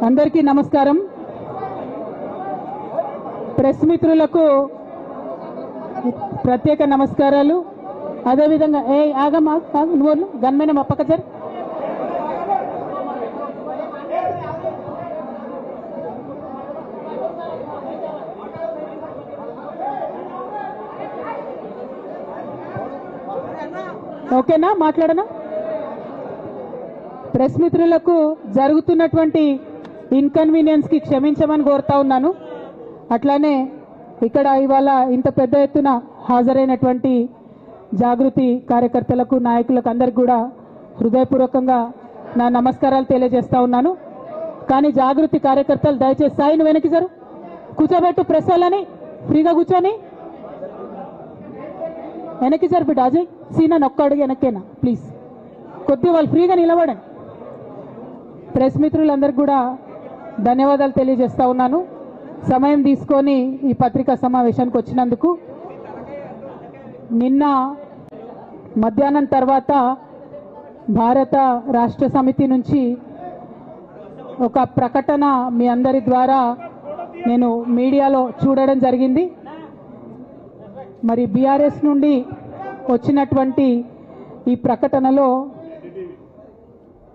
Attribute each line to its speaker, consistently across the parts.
Speaker 1: అందరికీ నమస్కారం. ప్రెస్ మిత్రులకు ప్రత్యేక నమస్కారాలు. అదేవిధంగా ఆగమ్మా నువ్వు గన్మేన మా పక్క సార్. ఓకేనా, మాట్లాడనా? ప్రెస్ మిత్రులకు జరుగుతున్నటువంటి ఇన్కన్వీనియన్స్ కి క్షమించమని కోరుతా ఉన్నాను. అట్లానే ఇక్కడ ఇవాళ ఇంత పెద్ద ఎత్తున హాజరైనటువంటి జాగృతి కార్యకర్తలకు, నాయకులకు అందరికి కూడా హృదయపూర్వకంగా నా నమస్కారాలు తెలియజేస్తా ఉన్నాను. కానీ జాగృతి కార్యకర్తలు దయచేసి సాయిని వెనక్కి జరు కూర్చోబెట్టు, ప్రెస్ వాళ్ళని ఫ్రీగా కూర్చొని వెనక్కి జరు బిడ్డ. అజయ్ సీనా ఒక్క అడుగు వెనక్కేనా ప్లీజ్, కొద్దిగా వాళ్ళు ఫ్రీగా నిలబడండి. ప్రెస్ మిత్రులందరికీ కూడా ధన్యవాదాలు తెలియజేస్తా ఉన్నాను సమయం తీసుకొని ఈ పత్రికా సమావేశానికి వచ్చినందుకు. నిన్న మధ్యాహ్నం తర్వాత భారత రాష్ట్ర సమితి నుంచి ఒక ప్రకటన మీ అందరి ద్వారా నేను మీడియాలో చూడడం జరిగింది. మరి బీఆర్ఎస్ నుండి వచ్చినటువంటి ఈ ప్రకటనలో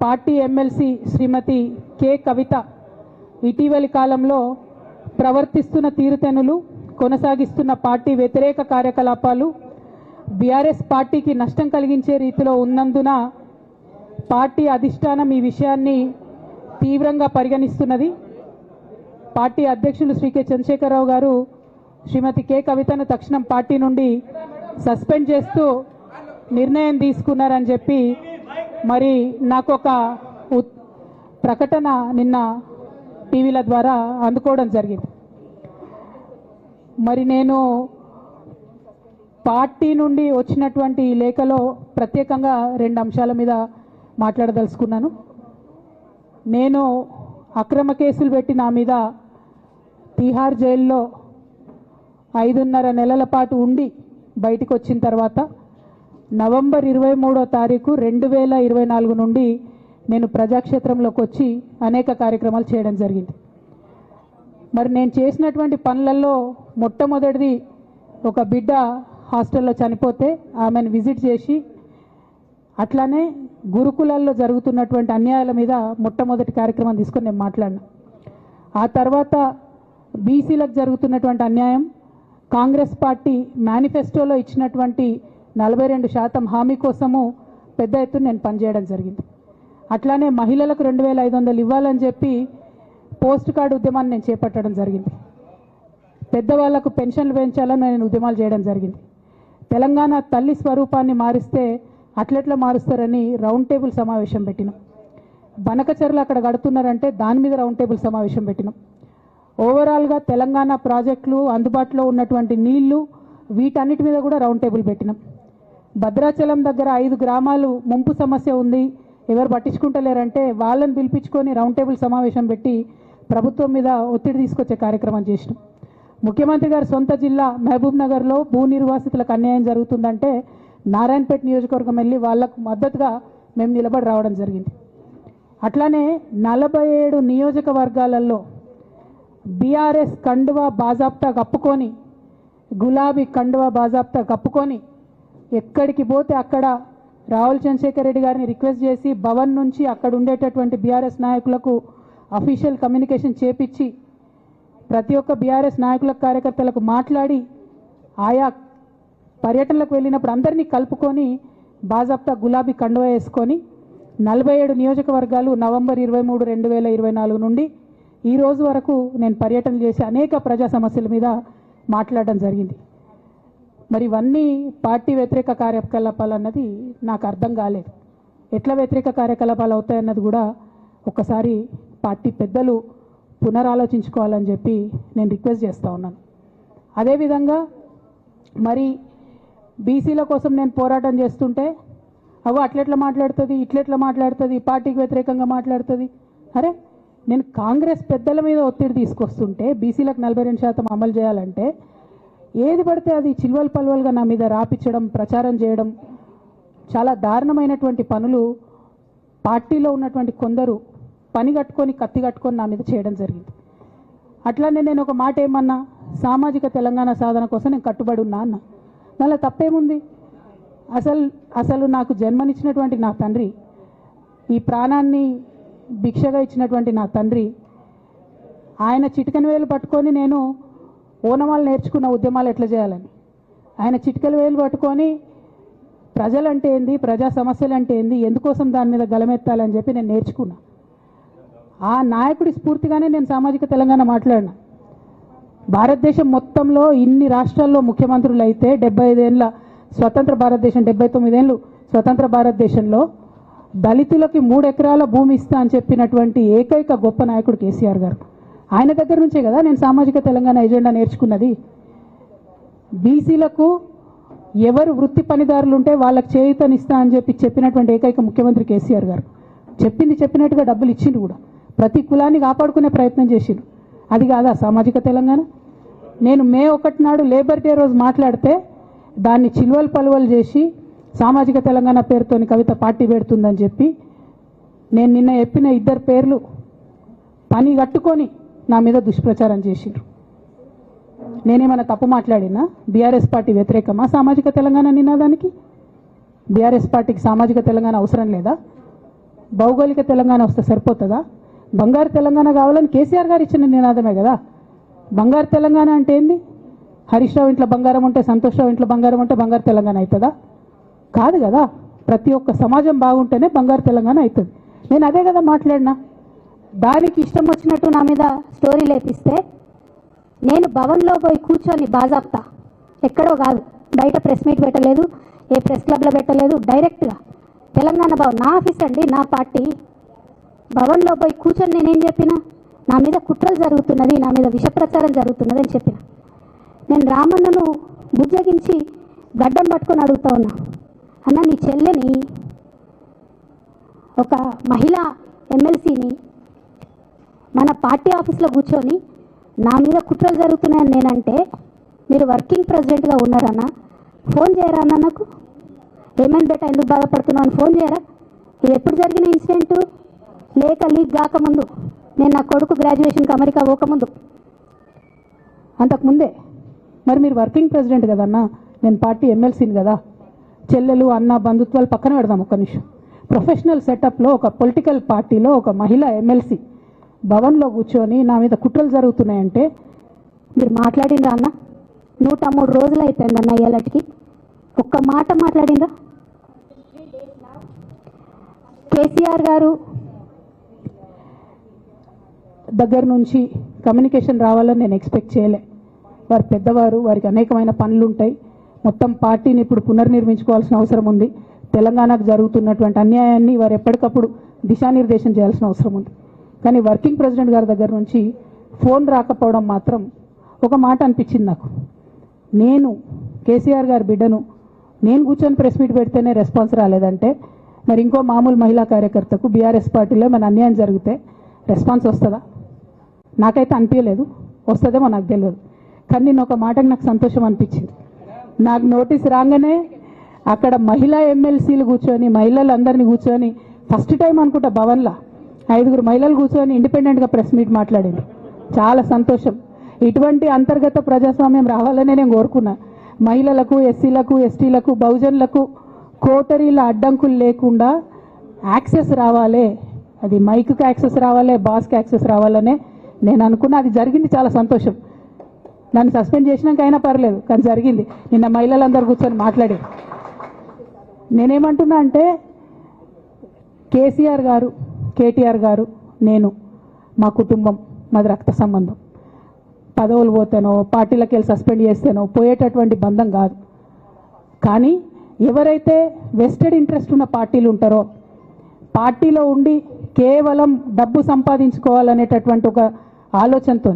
Speaker 1: పార్టీ ఎమ్మెల్సీ శ్రీమతి కె కవిత ఇటీవలి కాలంలో ప్రవర్తిస్తున్న తీరుతెన్నులు, కొనసాగిస్తున్న పార్టీ వ్యతిరేక కార్యకలాపాలు బీఆర్ఎస్ పార్టీకి నష్టం కలిగించే రీతిలో ఉన్నందున పార్టీ అధిష్టానం ఈ విషయాన్ని తీవ్రంగా పరిగణిస్తున్నది. పార్టీ అధ్యక్షులు శ్రీ కె చంద్రశేఖరరావు గారు శ్రీమతి కె కవితను తక్షణం పార్టీ నుండి సస్పెండ్ చేస్తూ నిర్ణయం తీసుకున్నారని చెప్పి మరి నాకు ఒక ప్రకటన నిన్న టీవీల ద్వారా అందుకోవడం జరిగింది. మరి నేను పార్టీ నుండి వచ్చినటువంటి లేఖలో ప్రత్యేకంగా 2 అంశాల మీద మాట్లాడదలుచుకున్నాను. నేను అక్రమ కేసులు పెట్టి నా మీద తిహార్ జైల్లో 5.5 నెలల పాటు ఉండి బయటకు వచ్చిన తర్వాత నవంబర్ 23వ తారీఖు 2024 నుండి నేను ప్రజాక్షేత్రంలోకి వచ్చి అనేక కార్యక్రమాలు చేయడం జరిగింది. మరి నేను చేసినటువంటి పనులలో మొట్టమొదటిది ఒక బిడ్డ హాస్టల్లో చనిపోతే ఆమెను విజిట్ చేసి, అట్లానే గురుకులాల్లో జరుగుతున్నటువంటి అన్యాయాల మీద మొట్టమొదటి కార్యక్రమం తీసుకొని నేను మాట్లాడినా. ఆ తర్వాత బీసీలకు జరుగుతున్నటువంటి అన్యాయం, కాంగ్రెస్ పార్టీ మేనిఫెస్టోలో ఇచ్చినటువంటి 42% హామీ కోసము పెద్ద ఎత్తున నేను పనిచేయడం జరిగింది. అట్లానే మహిళలకు 2500 ఇవ్వాలని చెప్పి పోస్ట్ కార్డు ఉద్యమాన్ని నేను చేపట్టడం జరిగింది. పెద్దవాళ్లకు పెన్షన్లు పెంచాలని నేను ఉద్యమాలు చేయడం జరిగింది. తెలంగాణ తల్లి స్వరూపాన్ని మారిస్తే అట్లెట్లా మారుస్తారని రౌండ్ టేబుల్ సమావేశం పెట్టినాం. బనకచర్లు అక్కడ గడుతున్నారంటే దాని మీద రౌండ్ టేబుల్ సమావేశం పెట్టినాం. ఓవరాల్గా తెలంగాణ ప్రాజెక్టులు, అందుబాటులో ఉన్నటువంటి నీళ్లు, వీటన్నిటి మీద కూడా రౌండ్ టేబుల్ పెట్టినాం. భద్రాచలం దగ్గర 5 గ్రామాలు ముంపు సమస్య ఉంది, ఎవరు పట్టించుకుంటలేరంటే వాళ్ళని పిలిపించుకొని రౌండ్ టేబుల్ సమావేశం పెట్టి ప్రభుత్వం మీద ఒత్తిడి తీసుకొచ్చే కార్యక్రమం చేసినాం. ముఖ్యమంత్రి గారి సొంత జిల్లా మహబూబ్ నగర్లో భూ నిర్వాసితులకు అన్యాయం జరుగుతుందంటే నారాయణపేట నియోజకవర్గం వెళ్ళి వాళ్లకు మద్దతుగా మేము నిలబడి రావడం జరిగింది. అట్లానే 47 నియోజకవర్గాలలో బీఆర్ఎస్ కండువా బాజాప్తా కప్పుకొని, గులాబీ కండువా బాజాప్తా కప్పుకొని ఎక్కడికి పోతే అక్కడ రావుల చంద్రశేఖర్ రెడ్డి గారిని రిక్వెస్ట్ చేసి భవన్ నుంచి అక్కడ ఉండేటటువంటి బీఆర్ఎస్ నాయకులకు అఫీషియల్ కమ్యూనికేషన్ చేపించి ప్రతి ఒక్క బీఆర్ఎస్ నాయకులకు, కార్యకర్తలకు మాట్లాడి ఆయా పర్యటనలకు వెళ్ళినప్పుడు అందరినీ కలుపుకొని బాజాప్తా గులాబీ కండువా వేసుకొని 47 నియోజకవర్గాలు నవంబర్ 23, 2024 నుండి ఈ రోజు వరకు నేను పర్యటన చేసి అనేక ప్రజా సమస్యల మీద మాట్లాడడం జరిగింది. మరి ఇవన్నీ పార్టీ వ్యతిరేక కార్యకలాపాలు అన్నది నాకు అర్థం కాలేదు. ఎట్లా వ్యతిరేక కార్యకలాపాలు అవుతాయన్నది కూడా ఒకసారి పార్టీ పెద్దలు పునరాలోచించుకోవాలని చెప్పి నేను రిక్వెస్ట్ చేస్తూ ఉన్నాను. అదేవిధంగా మరి బీసీల కోసం నేను పోరాటం చేస్తుంటే అట్లెట్లా మాట్లాడుతుంది, ఇట్లెట్లా మాట్లాడుతుంది, పార్టీకి వ్యతిరేకంగా మాట్లాడుతుంది. అరే, నేను కాంగ్రెస్ పెద్దల మీద ఒత్తిడి తీసుకొస్తుంటే బీసీలకు 42% అమలు చేయాలంటే ఏది పడితే అది చిల్వల్ పల్వల్గా నా మీద రాపించడం, ప్రచారం చేయడం, చాలా దారుణమైనటువంటి పనులు పార్టీలో ఉన్నటువంటి కొందరు పని కట్టుకొని కత్తి కట్టుకొని నా మీద చేయడం జరిగింది. అట్లానే నేను ఒక మాట ఏమన్నా, సామాజిక తెలంగాణ సాధన కోసం నేను కట్టుబడి ఉన్నా అన్న. దానిలో తప్పేముంది? అసలు నాకు జన్మనిచ్చినటువంటి నా తండ్రి, ఈ ప్రాణాన్ని భిక్షగా ఇచ్చినటువంటి నా తండ్రి, ఆయన చిటికెన వేలు పట్టుకొని నేను ఓనమాలు నేర్చుకున్న ఉద్యమాలు ఎట్లా చేయాలని, ఆయన చిటికెల వేలు పట్టుకొని ప్రజలంటే ఏంది, ప్రజా సమస్యలు అంటే ఏంది, ఎందుకోసం దాని మీద గలమెత్తాలని చెప్పి నేను నేర్చుకున్నా. ఆ నాయకుడి స్ఫూర్తిగానే నేను సామాజిక తెలంగాణ మాట్లాడినా. భారతదేశం మొత్తంలో ఇన్ని రాష్ట్రాల్లో ముఖ్యమంత్రులు అయితే 75 ఏళ్ళ స్వతంత్ర భారతదేశం, 79 ఏళ్ళు స్వతంత్ర భారతదేశంలో దళితులకి 3 ఎకరాల భూమి ఇస్తా అని చెప్పినటువంటి ఏకైక గొప్ప నాయకుడు కేసీఆర్ గారు. ఆయన దగ్గర నుంచే కదా నేను సామాజిక తెలంగాణ ఎజెండా నేర్చుకున్నది. బీసీలకు ఎవరు వృత్తి పనిదారులు ఉంటే వాళ్ళకి చేయూతనిస్తా అని చెప్పినటువంటి ఏకైక ముఖ్యమంత్రి కేసీఆర్ గారు. చెప్పినట్టుగా డబ్బులు ఇచ్చిండు కూడా. ప్రతి కులాన్ని కాపాడుకునే ప్రయత్నం చేసిండు. అది కాదా సామాజిక తెలంగాణ? నేను మే 1 నాడు లేబర్ డే రోజు మాట్లాడితే దాన్ని చిల్వలు పలువలు చేసి సామాజిక తెలంగాణ పేరుతోని కవిత పార్టీ పెడుతుందని చెప్పి నేను నిన్న చెప్పిన 2 పేర్లు పని కట్టుకొని నా మీద దుష్ప్రచారం చేసిండ్రు. నేనేమైనా తప్పు మాట్లాడినా? బీఆర్ఎస్ పార్టీ వ్యతిరేకమా సామాజిక తెలంగాణ నినాదానికి? బీఆర్ఎస్ పార్టీకి సామాజిక తెలంగాణ అవసరం లేదా? భౌగోళిక తెలంగాణ వస్తే సరిపోతుందా? బంగారు తెలంగాణ కావాలని కేసీఆర్ గారు ఇచ్చిన నినాదమే కదా. బంగారు తెలంగాణ అంటే ఏంది? హరీష్ రావు ఇంట్లో బంగారం ఉంటే, సంతోష్ రావు ఇంట్లో బంగారం ఉంటే బంగారు తెలంగాణ అవుతుందా? కాదు కదా. ప్రతి ఒక్క సమాజం బాగుంటేనే బంగారు తెలంగాణ అవుతుంది. నేను అదే కదా మాట్లాడినా.
Speaker 2: దానికి ఇష్టం వచ్చినట్టు నా మీద స్టోరీ లేపిస్తే నేను భవన్లో పోయి కూర్చొని బాజాప్తా, ఎక్కడో కాదు, బయట ప్రెస్ మీట్ పెట్టలేదు, ఏ ప్రెస్ క్లబ్లో పెట్టలేదు, డైరెక్ట్గా తెలంగాణ భవన్ నా ఆఫీస్ అండి, నా పార్టీ భవన్లో పోయి కూర్చొని నేనేం చెప్పిన, నా మీద కుట్రలు జరుగుతున్నది, నా మీద విషప్రచారం జరుగుతున్నది అని చెప్పిన. నేను రామన్నను బుజ్జగించి గడ్డం పట్టుకొని అడుగుతా ఉన్నా, అన్న నీ చెల్లెని, ఒక మహిళా ఎమ్మెల్సీని మన పార్టీ ఆఫీస్లో కూర్చొని నా మీద కుట్రలు జరుగుతున్నాయని నేనంటే మీరు వర్కింగ్ ప్రెసిడెంట్గా ఉన్నారన్న, ఫోన్ చేయరా అన్న నాకు, ఏమైంది బేట ఎందుకు బాధపడుతున్నావు అని ఫోన్ చేయరా? ఇది ఎప్పుడు జరిగిన ఇన్సిడెంటు? లీక్ కాకముందు, నేను నా కొడుకు గ్రాడ్యుయేషన్కి అమెరికా పోకముందు,
Speaker 1: అంతకుముందే. మరి మీరు వర్కింగ్ ప్రెసిడెంట్ కదన్నా, నేను పార్టీ ఎమ్మెల్సీని కదా. చెల్లెలు అన్న బంధుత్వాలు పక్కన పెడదాం ఒక్క నిమిషం. ప్రొఫెషనల్ సెటప్లో ఒక పొలిటికల్ పార్టీలో ఒక మహిళా ఎమ్మెల్సీ భవన్లో కూర్చొని నా మీద కుట్రలు జరుగుతున్నాయంటే
Speaker 2: మీరు మాట్లాడిండ్రా అన్న? 103 రోజులు అవుతుందన్న ఇయ్యాలటికి, ఒక్క మాట మాట్లాడిండ్రా? కేసీఆర్ గారు
Speaker 1: దగ్గర నుంచి కమ్యూనికేషన్ రావాలని నేను ఎక్స్పెక్ట్ చేయలే. వారు పెద్దవారు, వారికి అనేకమైన పనులు ఉంటాయి. మొత్తం పార్టీని ఇప్పుడు పునర్నిర్మించుకోవాల్సిన అవసరం ఉంది. తెలంగాణకు జరుగుతున్నటువంటి అన్యాయాన్ని వారు ఎప్పటికప్పుడు దిశానిర్దేశం చేయాల్సిన అవసరం ఉంది. కానీ వర్కింగ్ ప్రెసిడెంట్ గారి దగ్గర నుంచి ఫోన్ రాకపోవడం మాత్రం ఒక మాట అనిపించింది నాకు. నేను కేసీఆర్ గారి బిడ్డను, నేను కూర్చొని ప్రెస్ మీట్ పెడితేనే రెస్పాన్స్ రాలేదంటే మరి ఇంకో మామూలు మహిళా కార్యకర్తకు బీఆర్ఎస్ పార్టీలో మన అన్యాయం జరిగితే రెస్పాన్స్ వస్తుందా? నాకైతే అనిపించలేదు. వస్తుందేమో నాకు తెలియదు. కానీ నేను ఒక మాటకు నాకు సంతోషం అనిపించింది. నాకు నోటీస్ రాగానే అక్కడ మహిళా ఎమ్మెల్సీలు కూర్చొని, మహిళలందరినీ కూర్చొని, ఫస్ట్ టైం అనుకుంటా భవన్లో 5 మహిళలు కూర్చొని ఇండిపెండెంట్గా ప్రెస్ మీట్ మాట్లాడింది. చాలా సంతోషం. ఇటువంటి అంతర్గత ప్రజాస్వామ్యం రావాలనే నేను కోరుకున్నా. మహిళలకు, ఎస్సీలకు, ఎస్టీలకు, బహుజనులకు కోటరీల అడ్డంకులు లేకుండా యాక్సెస్ రావాలి. అది మైక్కి యాక్సెస్ రావాలి, బాస్కి యాక్సెస్ రావాలనే నేను అనుకున్నా. అది జరిగింది. చాలా సంతోషం. నన్ను సస్పెండ్ చేసినాక అయినా పర్లేదు, కానీ జరిగింది. నిన్న మహిళలందరూ కూర్చొని మాట్లాడారు. నేనేమంటున్నా అంటే కేసీఆర్ గారు, కేటీఆర్ గారు, నేను, మా కుటుంబం, మాది రక్త సంబంధం. పదవులు పోతేనో, పార్టీలకు వెళ్ళి సస్పెండ్ చేస్తేనో పోయేటటువంటి బంధం కాదు. కానీ ఎవరైతే వెస్టెడ్ ఇంట్రెస్ట్ ఉన్న పార్టీలు ఉంటారో, పార్టీలో ఉండి కేవలం డబ్బు సంపాదించుకోవాలనేటటువంటి ఒక ఆలోచనతో,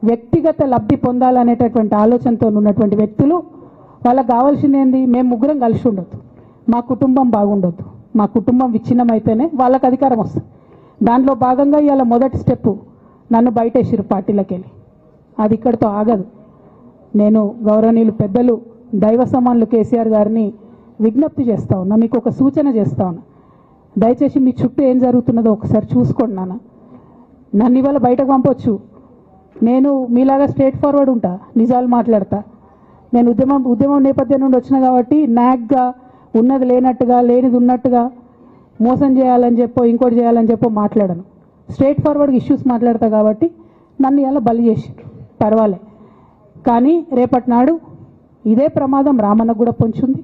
Speaker 1: వ్యక్తిగత లబ్ధి పొందాలనేటటువంటి ఆలోచనతో ఉన్నటువంటి వ్యక్తులు, వాళ్ళకి కావాల్సింది ఏంది? మేము ముగ్గురం కలిసి ఉండొద్దు, మా కుటుంబం బాగుండొద్దు, మా కుటుంబం విచ్ఛిన్నమైతేనే వాళ్ళకి అధికారం వస్తుంది. దాంట్లో భాగంగా ఇవాళ మొదటి స్టెప్ నన్ను బయటేసిరు పార్టీలకు వెళ్ళి. అది ఇక్కడితో ఆగదు. నేను గౌరవనీయులు పెద్దలు దైవ సమానులు కేసీఆర్ గారిని విజ్ఞప్తి చేస్తా ఉన్నా, మీకు ఒక సూచన చేస్తా ఉన్నా. దయచేసి మీ చుట్టూ ఏం జరుగుతున్నదో ఒకసారి చూసుకోండి నాన్న. నన్ను ఇవాళ బయటకు పంపొచ్చు. నేను మీలాగా స్ట్రేట్ ఫార్వర్డ్ ఉంటా, నిజాలు మాట్లాడతా. నేను ఉద్యమం నేపథ్యం నుండి వచ్చిన కాబట్టి నాగ్గా ఉన్నది లేనట్టుగా లేనిది ఉన్నట్టుగా మోసం చేయాలని చెప్పో ఇంకోటి చేయాలని చెప్పో మాట్లాడను. స్ట్రేట్ ఫార్వర్డ్గా ఇష్యూస్ మాట్లాడతా కాబట్టి నన్ను ఇలా బలి చేసిండ్రు, పర్వాలే. కానీ రేపటి నాడు ఇదే ప్రమాదం రామన్నకు కూడా పొంచుంది,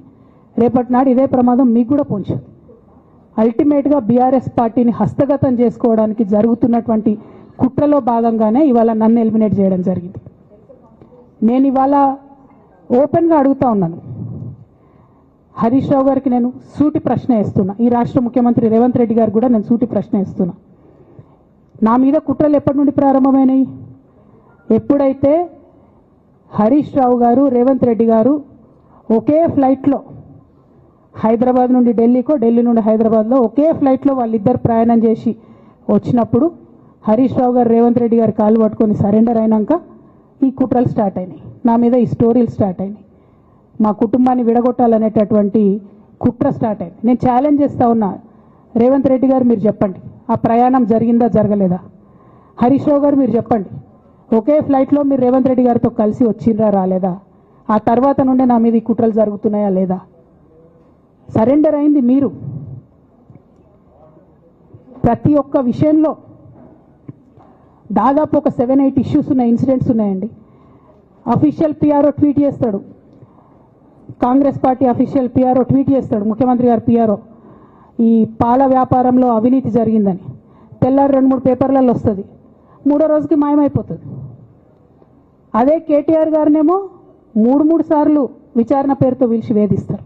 Speaker 1: రేపటి నాడు ఇదే ప్రమాదం మీకు కూడా పొంచుంది. అల్టిమేట్గా బీఆర్ఎస్ పార్టీని హస్తగతం చేసుకోవడానికి జరుగుతున్నటువంటి కుట్రలో భాగంగానే ఇవాళ నన్ను ఎలిమినేట్ చేయడం జరిగింది. నేను ఇవాళ ఓపెన్గా అడుగుతా ఉన్నాను, హరీష్ రావు గారికి నేను సూటి ప్రశ్న వేస్తున్నా, ఈ రాష్ట్ర ముఖ్యమంత్రి రేవంత్ రెడ్డి గారికి కూడా నేను సూటి ప్రశ్న వేస్తున్నా. నా మీద కుట్రలు ఎప్పటి నుండి ప్రారంభమైనాయి? ఎప్పుడైతే హరీష్ రావు గారు రేవంత్ రెడ్డి గారు ఒకే ఫ్లైట్లో హైదరాబాద్ నుండి ఢిల్లీకో, ఢిల్లీ నుండి హైదరాబాద్లో ఒకే ఫ్లైట్లో వాళ్ళిద్దరు ప్రయాణం చేసి వచ్చినప్పుడు హరీష్ రావు గారు రేవంత్ రెడ్డి గారు కాలు పట్టుకొని సరెండర్ అయినాక ఈ కుట్రలు స్టార్ట్ అయినాయి, నా మీద ఈ స్టోరీలు స్టార్ట్ అయినాయి, మా కుటుంబాన్ని విడగొట్టాలనేటటువంటి కుట్ర స్టార్ట్ అయింది. నేను ఛాలెంజ్ చేస్తా ఉన్నా, రేవంత్ రెడ్డి గారు మీరు చెప్పండి, ఆ ప్రయాణం జరిగిందా జరగలేదా? హరీష్ రావు గారు మీరు చెప్పండి, ఒకే ఫ్లైట్లో మీరు రేవంత్ రెడ్డి గారితో కలిసి వచ్చిండ్రా రాలేదా? ఆ తర్వాత నుండే నా మీద ఈ కుట్రలు జరుగుతున్నాయా లేదా? సరెండర్ అయింది మీరు. ప్రతి ఒక్క విషయంలో దాదాపు ఒక 7-8 ఇష్యూస్ ఉన్నాయి, ఇన్సిడెంట్స్ ఉన్నాయండి. అఫీషియల్ పిఆర్ఓ ట్వీట్ చేస్తాడు, Congress party official PRO tweet చేస్తాడు, ముఖ్యమంత్రి గారు పిఆర్ఓ, ఈ పాల వ్యాపారంలో అవినీతి జరిగిందని. తెల్లారి 2-3 పేపర్లలో వస్తుంది, 3వ రోజుకి మాయమైపోతుంది. అదే కేటీఆర్ గారినేమో 3 సార్లు విచారణ పేరుతో పిలిచి వేధిస్తారు.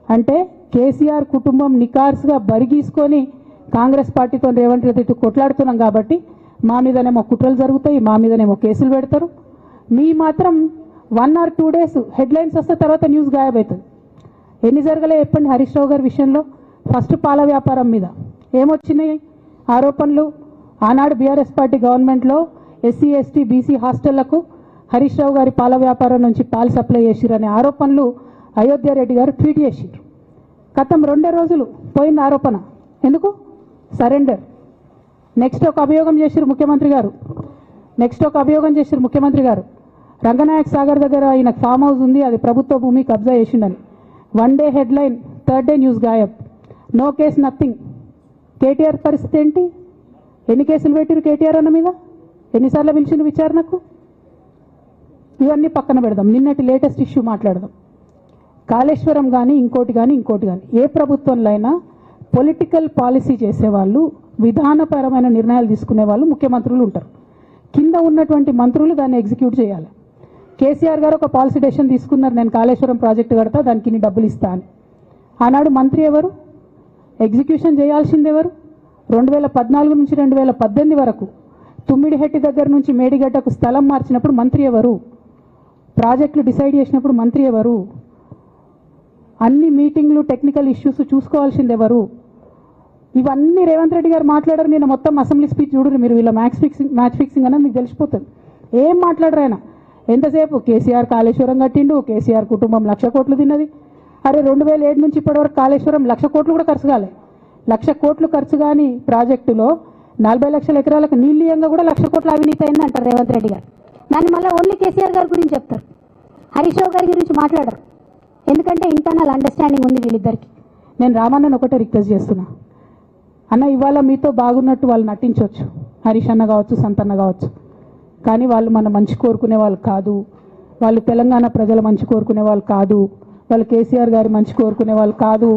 Speaker 1: అంటే కేసీఆర్ కుటుంబం నికార్స్గా బరిగీసుకొని కాంగ్రెస్ పార్టీతో రేవంత్ రెడ్డి కొట్లాడుతున్నాం కాబట్టి మా మీదనేమో కుట్రలు జరుగుతాయి, మా మీదనేమో కేసులు పెడతారు. మీ మాత్రం 1 or 2 days హెడ్లైన్స్ వస్తే తర్వాత న్యూస్ గాయబవుతుంది. ఎన్ని జరగలే చెప్పండి హరీష్ రావు గారి విషయంలో? ఫస్ట్ పాల వ్యాపారం మీద ఏమొచ్చినాయి ఆరోపణలు? ఆనాడు బీఆర్ఎస్ పార్టీ గవర్నమెంట్లో SC ST BC హాస్టళ్లకు Harish Rao గారి పాల వ్యాపారం నుంచి పాలు సప్లై చేసిరనే ఆరోపణలు అయోధ్య రెడ్డి గారు ట్వీట్ చేసిరు. గతం 2 రోజులు పోయింది ఆరోపణ. ఎందుకు? సరెండర్. నెక్స్ట్ ఒక అభియోగం చేసిరు ముఖ్యమంత్రి గారు, రంగనాయక్ సాగర్ దగ్గర ఆయన ఫామ్ హౌస్ ఉంది, అది ప్రభుత్వ భూమి, కబ్జా చేసిండని. 1 day headline, 3rd day news గాయబ్, నో కేసు నథింగ్. కేటీఆర్ పరిస్థితి ఏంటి? ఎన్ని కేసులు పెట్టిరు కేటీఆర్ అన్న మీద? ఎన్నిసార్లు పిలిచిండు విచారణకు? ఇవన్నీ పక్కన పెడదాం, నిన్నటి లేటెస్ట్ ఇష్యూ మాట్లాడదాం. కాళేశ్వరం కానీ ఇంకోటి కానీ ఏ ప్రభుత్వంలో అయినా పొలిటికల్ పాలసీ చేసేవాళ్ళు, విధానపరమైన నిర్ణయాలు తీసుకునే వాళ్ళు ముఖ్యమంత్రులు ఉంటారు. కింద ఉన్నటువంటి మంత్రులు దాన్ని ఎగ్జిక్యూట్ చేయాలి. కేసీఆర్ గారు ఒక పాలసీ డెసిషన్ తీసుకున్నారు, నేను కాళేశ్వరం ప్రాజెక్టు కడతా, దానికి ఇన్ని డబ్బులు ఇస్తా అని. ఆనాడు మంత్రి ఎవరు? ఎగ్జిక్యూషన్ చేయాల్సింది ఎవరు? 2014 నుంచి 2018 వరకు తుమ్మిడిహెట్టి దగ్గర నుంచి మేడిగడ్డకు స్థలం మార్చినప్పుడు మంత్రి ఎవరు? ప్రాజెక్టులు డిసైడ్ చేసినప్పుడు మంత్రి ఎవరు? అన్ని మీటింగ్లు టెక్నికల్ ఇష్యూస్ చూసుకోవాల్సింది ఎవరు? ఇవన్నీ రేవంత్ రెడ్డి గారు మాట్లాడారు. నేను మొత్తం అసెంబ్లీ స్పీచ్ చూడరు మీరు, వీళ్ళ మ్యాచ్ ఫిక్సింగ్ అనేది మీకు తెలిసిపోతుంది. ఏం మాట్లాడరు ఆయన. ఎంతసేపు కేసీఆర్ కాళేశ్వరం కట్టిండు, కేసీఆర్ కుటుంబం 1,00,000 కోట్లు తిన్నది. అరే 2007 నుంచి ఇప్పటివరకు కాళేశ్వరం 1,00,000 కోట్లు కూడా ఖర్చు కాలే. 1,00,000 కోట్లు ఖర్చు కాని ప్రాజెక్టులో 40 లక్షల ఎకరాలకు నీళ్ళీయంగా కూడా 1,00,000 కోట్ల అవినీతి అయిందంటారు రేవంత్ రెడ్డి గారు. దాన్ని మళ్ళీ ఓన్లీ కేసీఆర్ గారి గురించి చెప్తారు, హరీష్ రావు గారి గురించి మాట్లాడరు. ఎందుకంటే ఇంటర్నల్ అండర్స్టాండింగ్ ఉంది వీళ్ళిద్దరికి. నేను రామన్నను ఒకటే రిక్వెస్ట్ చేస్తున్నా, అన్న ఇవాళ మీతో బాగున్నట్టు వాళ్ళు నటించవచ్చు, హరీష్ అన్న కావచ్చు, సంతన్న కావచ్చు, కానీ వాళ్ళు మన మంచి కోరుకునే వాళ్ళు కాదు, వాళ్ళు తెలంగాణ ప్రజల మంచి కోరుకునే వాళ్ళు కాదు, వాళ్ళు కేసీఆర్ గారి మంచి కోరుకునే వాళ్ళు కాదు.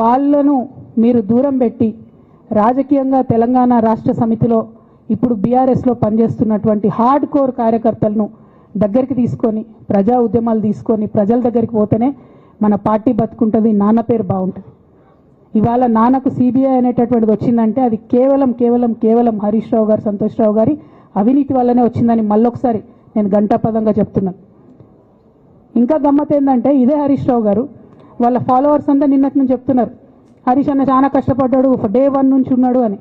Speaker 1: వాళ్ళను మీరు దూరం పెట్టి రాజకీయంగా తెలంగాణ రాష్ట్ర సమితిలో ఇప్పుడు బీఆర్ఎస్లో పనిచేస్తున్నటువంటి హార్డ్ కోర్ కార్యకర్తలను దగ్గరికి తీసుకొని ప్రజా ఉద్యమాలు తీసుకొని ప్రజల దగ్గరికి పోతేనే మన పార్టీ బతుకుంటుంది, నాన్న పేరు బాగుంటుంది. ఇవాళ నాన్నకు సిబిఐ అనేటటువంటిది వచ్చిందంటే అది కేవలం హరీష్ రావు గారు, సంతోష్ రావు గారి అవినీతి వల్లనే వచ్చిందని మళ్ళొకసారి నేను గంటాపదంగా చెప్తున్నాను. ఇంకా గమ్మత్ ఏంటంటే ఇదే హరీష్ రావు గారు వాళ్ళ ఫాలోవర్స్ అంతా నిన్నటి నుంచి చెప్తున్నారు, హరీష్ అన్న చాలా కష్టపడ్డాడు, డే 1 నుంచి ఉన్నాడు అని.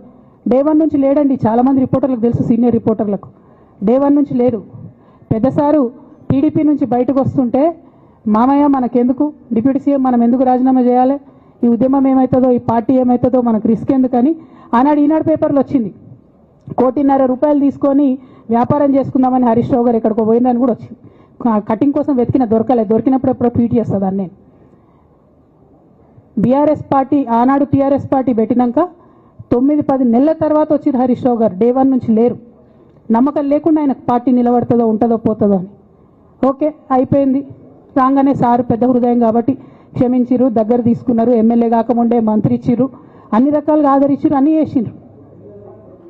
Speaker 1: డే 1 నుంచి లేడండి, చాలామంది రిపోర్టర్లకు తెలుసు, సీనియర్ రిపోర్టర్లకు. డే 1 నుంచి లేరు. పెద్దసారు టీడీపీ నుంచి బయటకు వస్తుంటే మామయ్య మనకెందుకు, డిప్యూటీ సీఎం మనం ఎందుకు రాజీనామా చేయాలి, ఈ ఉద్యమం ఏమవుతుందో, ఈ పార్టీ ఏమవుతుందో మనకు రిస్క్ ఎందుకని ఆనాడు ఈనాడు పేపర్లు వచ్చింది. 1.5 కోటి తీసుకొని వ్యాపారం చేసుకుందామని హరీష్ రావు గారు ఎక్కడికో పోయిందని కూడా వచ్చింది. కటింగ్ కోసం వెతికిన దొరికినప్పుడు ఎప్పుడో ట్వీట్ చేస్తుందని నేను. బీఆర్ఎస్ పార్టీ ఆనాడు టీఆర్ఎస్ పార్టీ పెట్టినాక 9-10 నెలల తర్వాత వచ్చిన హరీష్ రావు గారు డే 1 నుంచి లేరు. నమ్మకం లేకుండా ఆయన పార్టీ నిలబడుతుందో ఉంటుందో పోతుందో అని. ఓకే అయిపోయింది. రాగానే సారు పెద్ద హృదయం కాబట్టి క్షమించిరు, దగ్గర తీసుకున్నారు, ఎమ్మెల్యే కాకముందే మంత్రి ఇచ్చిర్రు, అన్ని రకాలుగా ఆదరించిరు, అన్నీ చేసిండ్రు.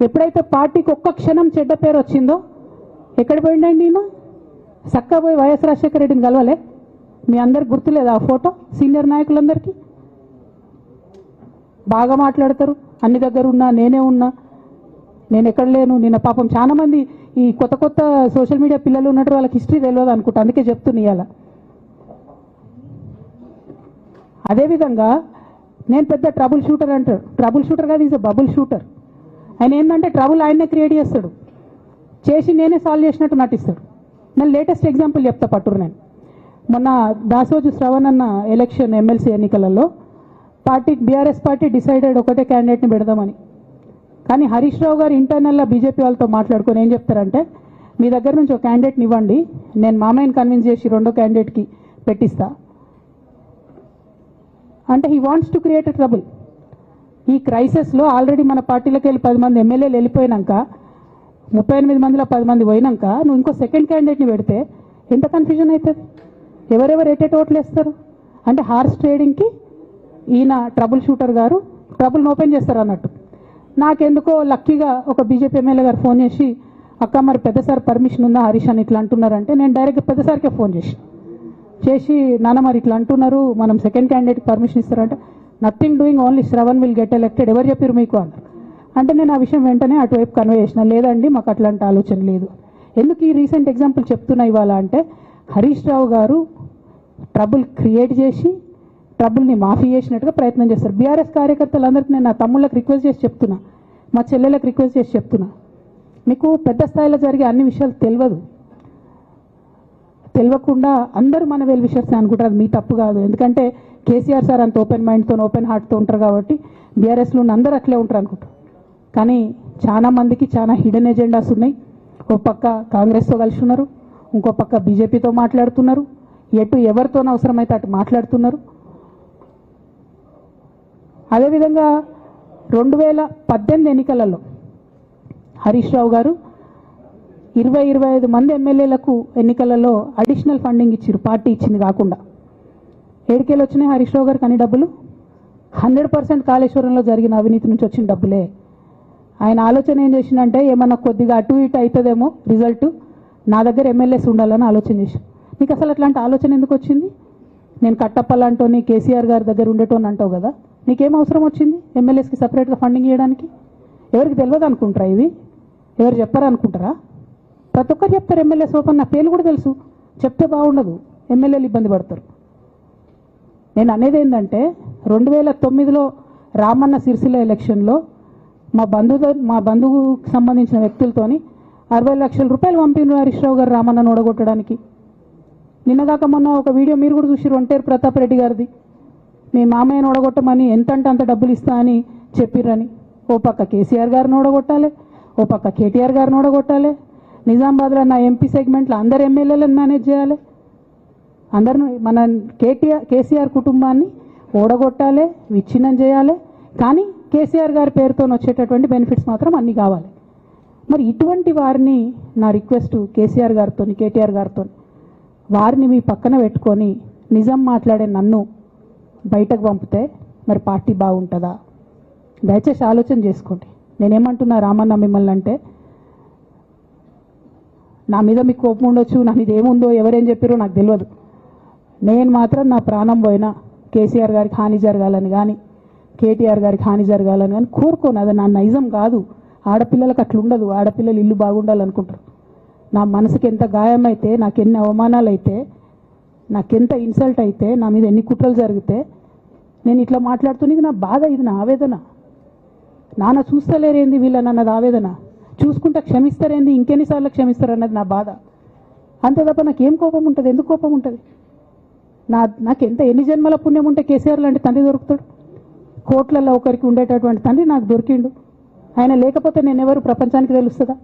Speaker 1: ఎప్పుడైతే పార్టీకి ఒక్క క్షణం చెడ్డ పేరు వచ్చిందో ఎక్కడ పోయిండండి ఈయన? చక్కగా పోయి వైఎస్ రాజశేఖర రెడ్డిని కలవలే? మీ అందరికి గుర్తులేదు ఆ ఫోటో? సీనియర్ నాయకులందరికీ బాగా మాట్లాడతారు, అన్ని దగ్గర ఉన్నా, నేనే ఉన్నా, నేను ఎక్కడ లేను. నిన్న పాపం చాలా మంది ఈ కొత్త సోషల్ మీడియా పిల్లలు ఉన్నట్టు వాళ్ళకి హిస్టరీ తెలియదు అనుకుంటా, అందుకే చెప్తున్నా ఇవాళ. అదేవిధంగా నేను పెద్ద ట్రబుల్ షూటర్ అంటారు. ట్రబుల్ షూటర్ కాదు, ఈజ్ అ బబుల్ షూటర్. ఆయన ఏంటంటే ట్రబుల్ ఆయన్నే క్రియేట్ చేస్తాడు, చేసి నేనే సాల్వ్ చేసినట్టు నటిస్తాడు. నేను లేటెస్ట్ ఎగ్జాంపుల్ చెప్తా పట్టురు. నేను మొన్న దాసోజు శ్రవణ్ అన్న ఎలక్షన్ ఎమ్మెల్సీ ఎన్నికలలో బీఆర్ఎస్ పార్టీ డిసైడెడ్ ఒకటే క్యాండిడేట్ని పెడదామని. కానీ హరీష్ రావు గారు ఇంటర్నల్గా బీజేపీ వాళ్ళతో మాట్లాడుకొని ఏం చెప్తారంటే, మీ దగ్గర నుంచి ఒక క్యాండిడేట్ని ఇవ్వండి, నేను మామయ్యని కన్విన్స్ చేసి 2వ క్యాండిడేట్కి పెట్టిస్తా అంటే he wants to create a trouble. ఈ క్రైసిస్లో ఆల్రెడీ మన పార్టీలోకి వెళ్ళి 10 మంది ఎమ్మెల్యేలు వెళ్ళిపోయినాక, 38 మందిలో 10 మంది పోయినాక నువ్వు ఇంకో సెకండ్ క్యాండిడేట్ని పెడితే ఎంత కన్ఫ్యూజన్ అవుతుంది? ఎవరెవరు ఎటెట్ ఓట్లు వేస్తారు? అంటే హార్స్ ట్రేడింగ్కి ఈయన ట్రబుల్ షూటర్ గారు ట్రబుల్ని ఓపెన్ చేస్తారు అన్నట్టు. నాకెందుకో లక్కీగా ఒక బీజేపీ ఎమ్మెల్యే గారు ఫోన్ చేసి, అక్క మరి పెద్దసారి పర్మిషన్ ఉందా హరీష్ అని ఇట్లా అంటున్నారంటే, నేను డైరెక్ట్గా పెద్దసారికే ఫోన్ చేసి నాన్న మరి ఇట్లా అంటున్నారు, మనం సెకండ్ క్యాండిడేట్కి పర్మిషన్ ఇస్తారంటే, nothing doing, only Shravan will get elected, ఎవరు చెప్పారు మీకు అన్నారు. అంటే నేను ఆ విషయం వెంటనే అటువైపు కన్వే చేసిన, లేదండి మాకు అట్లాంటి ఆలోచన లేదు. ఎందుకు ఈ రీసెంట్ ఎగ్జాంపుల్ చెప్తున్నా ఇవాళ అంటే, హరీష్ రావు గారు ట్రబుల్ క్రియేట్ చేసి ట్రబుల్ని మాఫీ చేసినట్టుగా ప్రయత్నం చేస్తారు. బీఆర్ఎస్ కార్యకర్తలందరికీ నేను నా తమ్ముళ్ళకి రిక్వెస్ట్ చేసి చెప్తున్నా, మా చెల్లెలకు రిక్వెస్ట్ చేసి చెప్తున్నా, మీకు పెద్ద స్థాయిలో జరిగే అన్ని విషయాలు తెలియకుండా అందరూ మన వెల్ విషయర్స్ అనుకుంటారు. అది మీ తప్పు కాదు, ఎందుకంటే కేసీఆర్ సార్ అంత ఓపెన్ మైండ్తో ఓపెన్ హార్ట్తో ఉంటారు కాబట్టి బీఆర్ఎస్లో ఉన్న అందరూ అట్లే ఉంటారు అనుకుంటారు. కానీ చాలా మందికి చాలా హిడెన్ ఎజెండాస్ ఉన్నాయి. ఒక పక్క కాంగ్రెస్తో కలిసి ఉన్నారు, ఇంకో పక్క బీజేపీతో మాట్లాడుతున్నారు, ఎవరితో అవసరమైతే అటు మాట్లాడుతున్నారు. అదేవిధంగా 2018 ఎన్నికలలో హరీష్ రావు గారు 20-25 మంది ఎమ్మెల్యేలకు ఎన్నికలలో అడిషనల్ ఫండింగ్ ఇచ్చారు, పార్టీ ఇచ్చింది కాకుండా. ఏడికేలు వచ్చినాయి హరీష్ రావు గారికి అన్ని డబ్బులు? 100% కాళేశ్వరంలో జరిగిన అవినీతి నుంచి వచ్చిన డబ్బులే. ఆయన ఆలోచన ఏం చేసిందంటే, ఏమన్నా కొద్దిగా అటు ఇటు అవుతుందేమో రిజల్ట్, నా దగ్గర ఎమ్మెల్యేస్ ఉండాలని ఆలోచన చేశాను. నీకు అసలు అట్లాంటి ఆలోచన ఎందుకు వచ్చింది? నేను కట్టప్పలాంటోని కేసీఆర్ గారి దగ్గర ఉండేటోని అంటావు కదా, నీకేం అవసరం వచ్చింది ఎమ్మెల్యేస్కి సపరేట్గా ఫండింగ్ చేయడానికి? ఎవరికి తెలియదు అనుకుంటారా? ఇది ఎవరు చెప్పారు అనుకుంటారా? ప్రతి ఒక్కరు చెప్తారు ఎమ్మెల్యేస్ ఓపెన్, నా పేర్లు కూడా తెలుసు, చెప్తే బాగుండదు, ఎమ్మెల్యేలు ఇబ్బంది పడతారు. నేను అనేది ఏంటంటే, 2009లో రామన్న సిరిసిల్ల ఎలక్షన్లో మా బంధువుకు సంబంధించిన వ్యక్తులతోని 60 లక్షల రూపాయలు పంపిన హరీష్ రావు గారు రామన్నను ఓడగొట్టడానికి. నిన్నగాక మొన్న ఒక వీడియో మీరు కూడా చూసిరు, ఒంటేరు ప్రతాప్ రెడ్డి గారిది. మీ మామయ్యను ఓడగొట్టమని ఎంతంటే అంత డబ్బులు ఇస్తా అని చెప్పిర్రని. ఓ పక్క కేసీఆర్ గారిని ఓడగొట్టాలి, ఓ పక్క కేటీఆర్ గారిని ఓడగొట్టాలి, నిజామాబాద్లో నా ఎంపీ సెగ్మెంట్లో అందరు ఎమ్మెల్యేలను మేనేజ్ చేయాలి, అందరిని మన కేసీఆర్ కుటుంబాన్ని ఓడగొట్టాలి, విచ్ఛిన్నం చేయాలి. కానీ కేసీఆర్ గారి పేరుతో వచ్చేటటువంటి బెనిఫిట్స్ మాత్రం అన్నీ కావాలి. మరి ఇటువంటి వారిని నా రిక్వెస్ట్ కేసీఆర్ గారితో కేటీఆర్ గారితో, వారిని మీ పక్కన పెట్టుకొని నిజం మాట్లాడే నన్ను బయటకు పంపితే మరి పార్టీ బాగుంటుందా? దయచేసి ఆలోచన చేసుకోండి. నేనేమంటున్నా రామన్న మిమ్మల్ని అంటే, నా మీద మీకు కోపం ఉండొచ్చు, నా మీద ఏముందో ఎవరేం చెప్పారో నాకు తెలియదు. నేను మాత్రం నా ప్రాణం పోయినా కేసీఆర్ గారికి హాని జరగాలని కానీ కేటీఆర్ గారికి హాని జరగాలని కానీ కోరుకోను. అది నా నైజం కాదు. ఆడపిల్లలకు అట్లుండదు, ఆడపిల్లలు ఇల్లు బాగుండాలనుకుంటారు. నా మనసుకి ఎంత గాయం అయితే, నాకు ఎన్ని అవమానాలు అయితే, నాకెంత ఇన్సల్ట్ అయితే, నా మీద ఎన్ని కుట్రలు జరిగితే నేను ఇట్లా మాట్లాడుతున్నది నా బాధ, ఇది నా ఆవేదన. నాన్న చూస్తలేరేంది వీళ్ళని అన్నది ఆవేదన, చూసుకుంటే క్షమిస్తారేంది ఇంకెన్నిసార్లు క్షమిస్తారు అన్నది నా బాధ. అంతే తప్ప నాకేం కోపం ఉంటుంది? ఎందుకు కోపం ఉంటుంది? నాకు ఎన్ని జన్మల పుణ్యం ఉంటే కేసీఆర్ లాంటి తండ్రి దొరుకుతాడు? కోట్లలో ఒకరికి ఉండేటటువంటి తండ్రి నాకు దొరికిండు. ఆయన లేకపోతే నేనెవరు ప్రపంచానికి తెలుస్తుందా?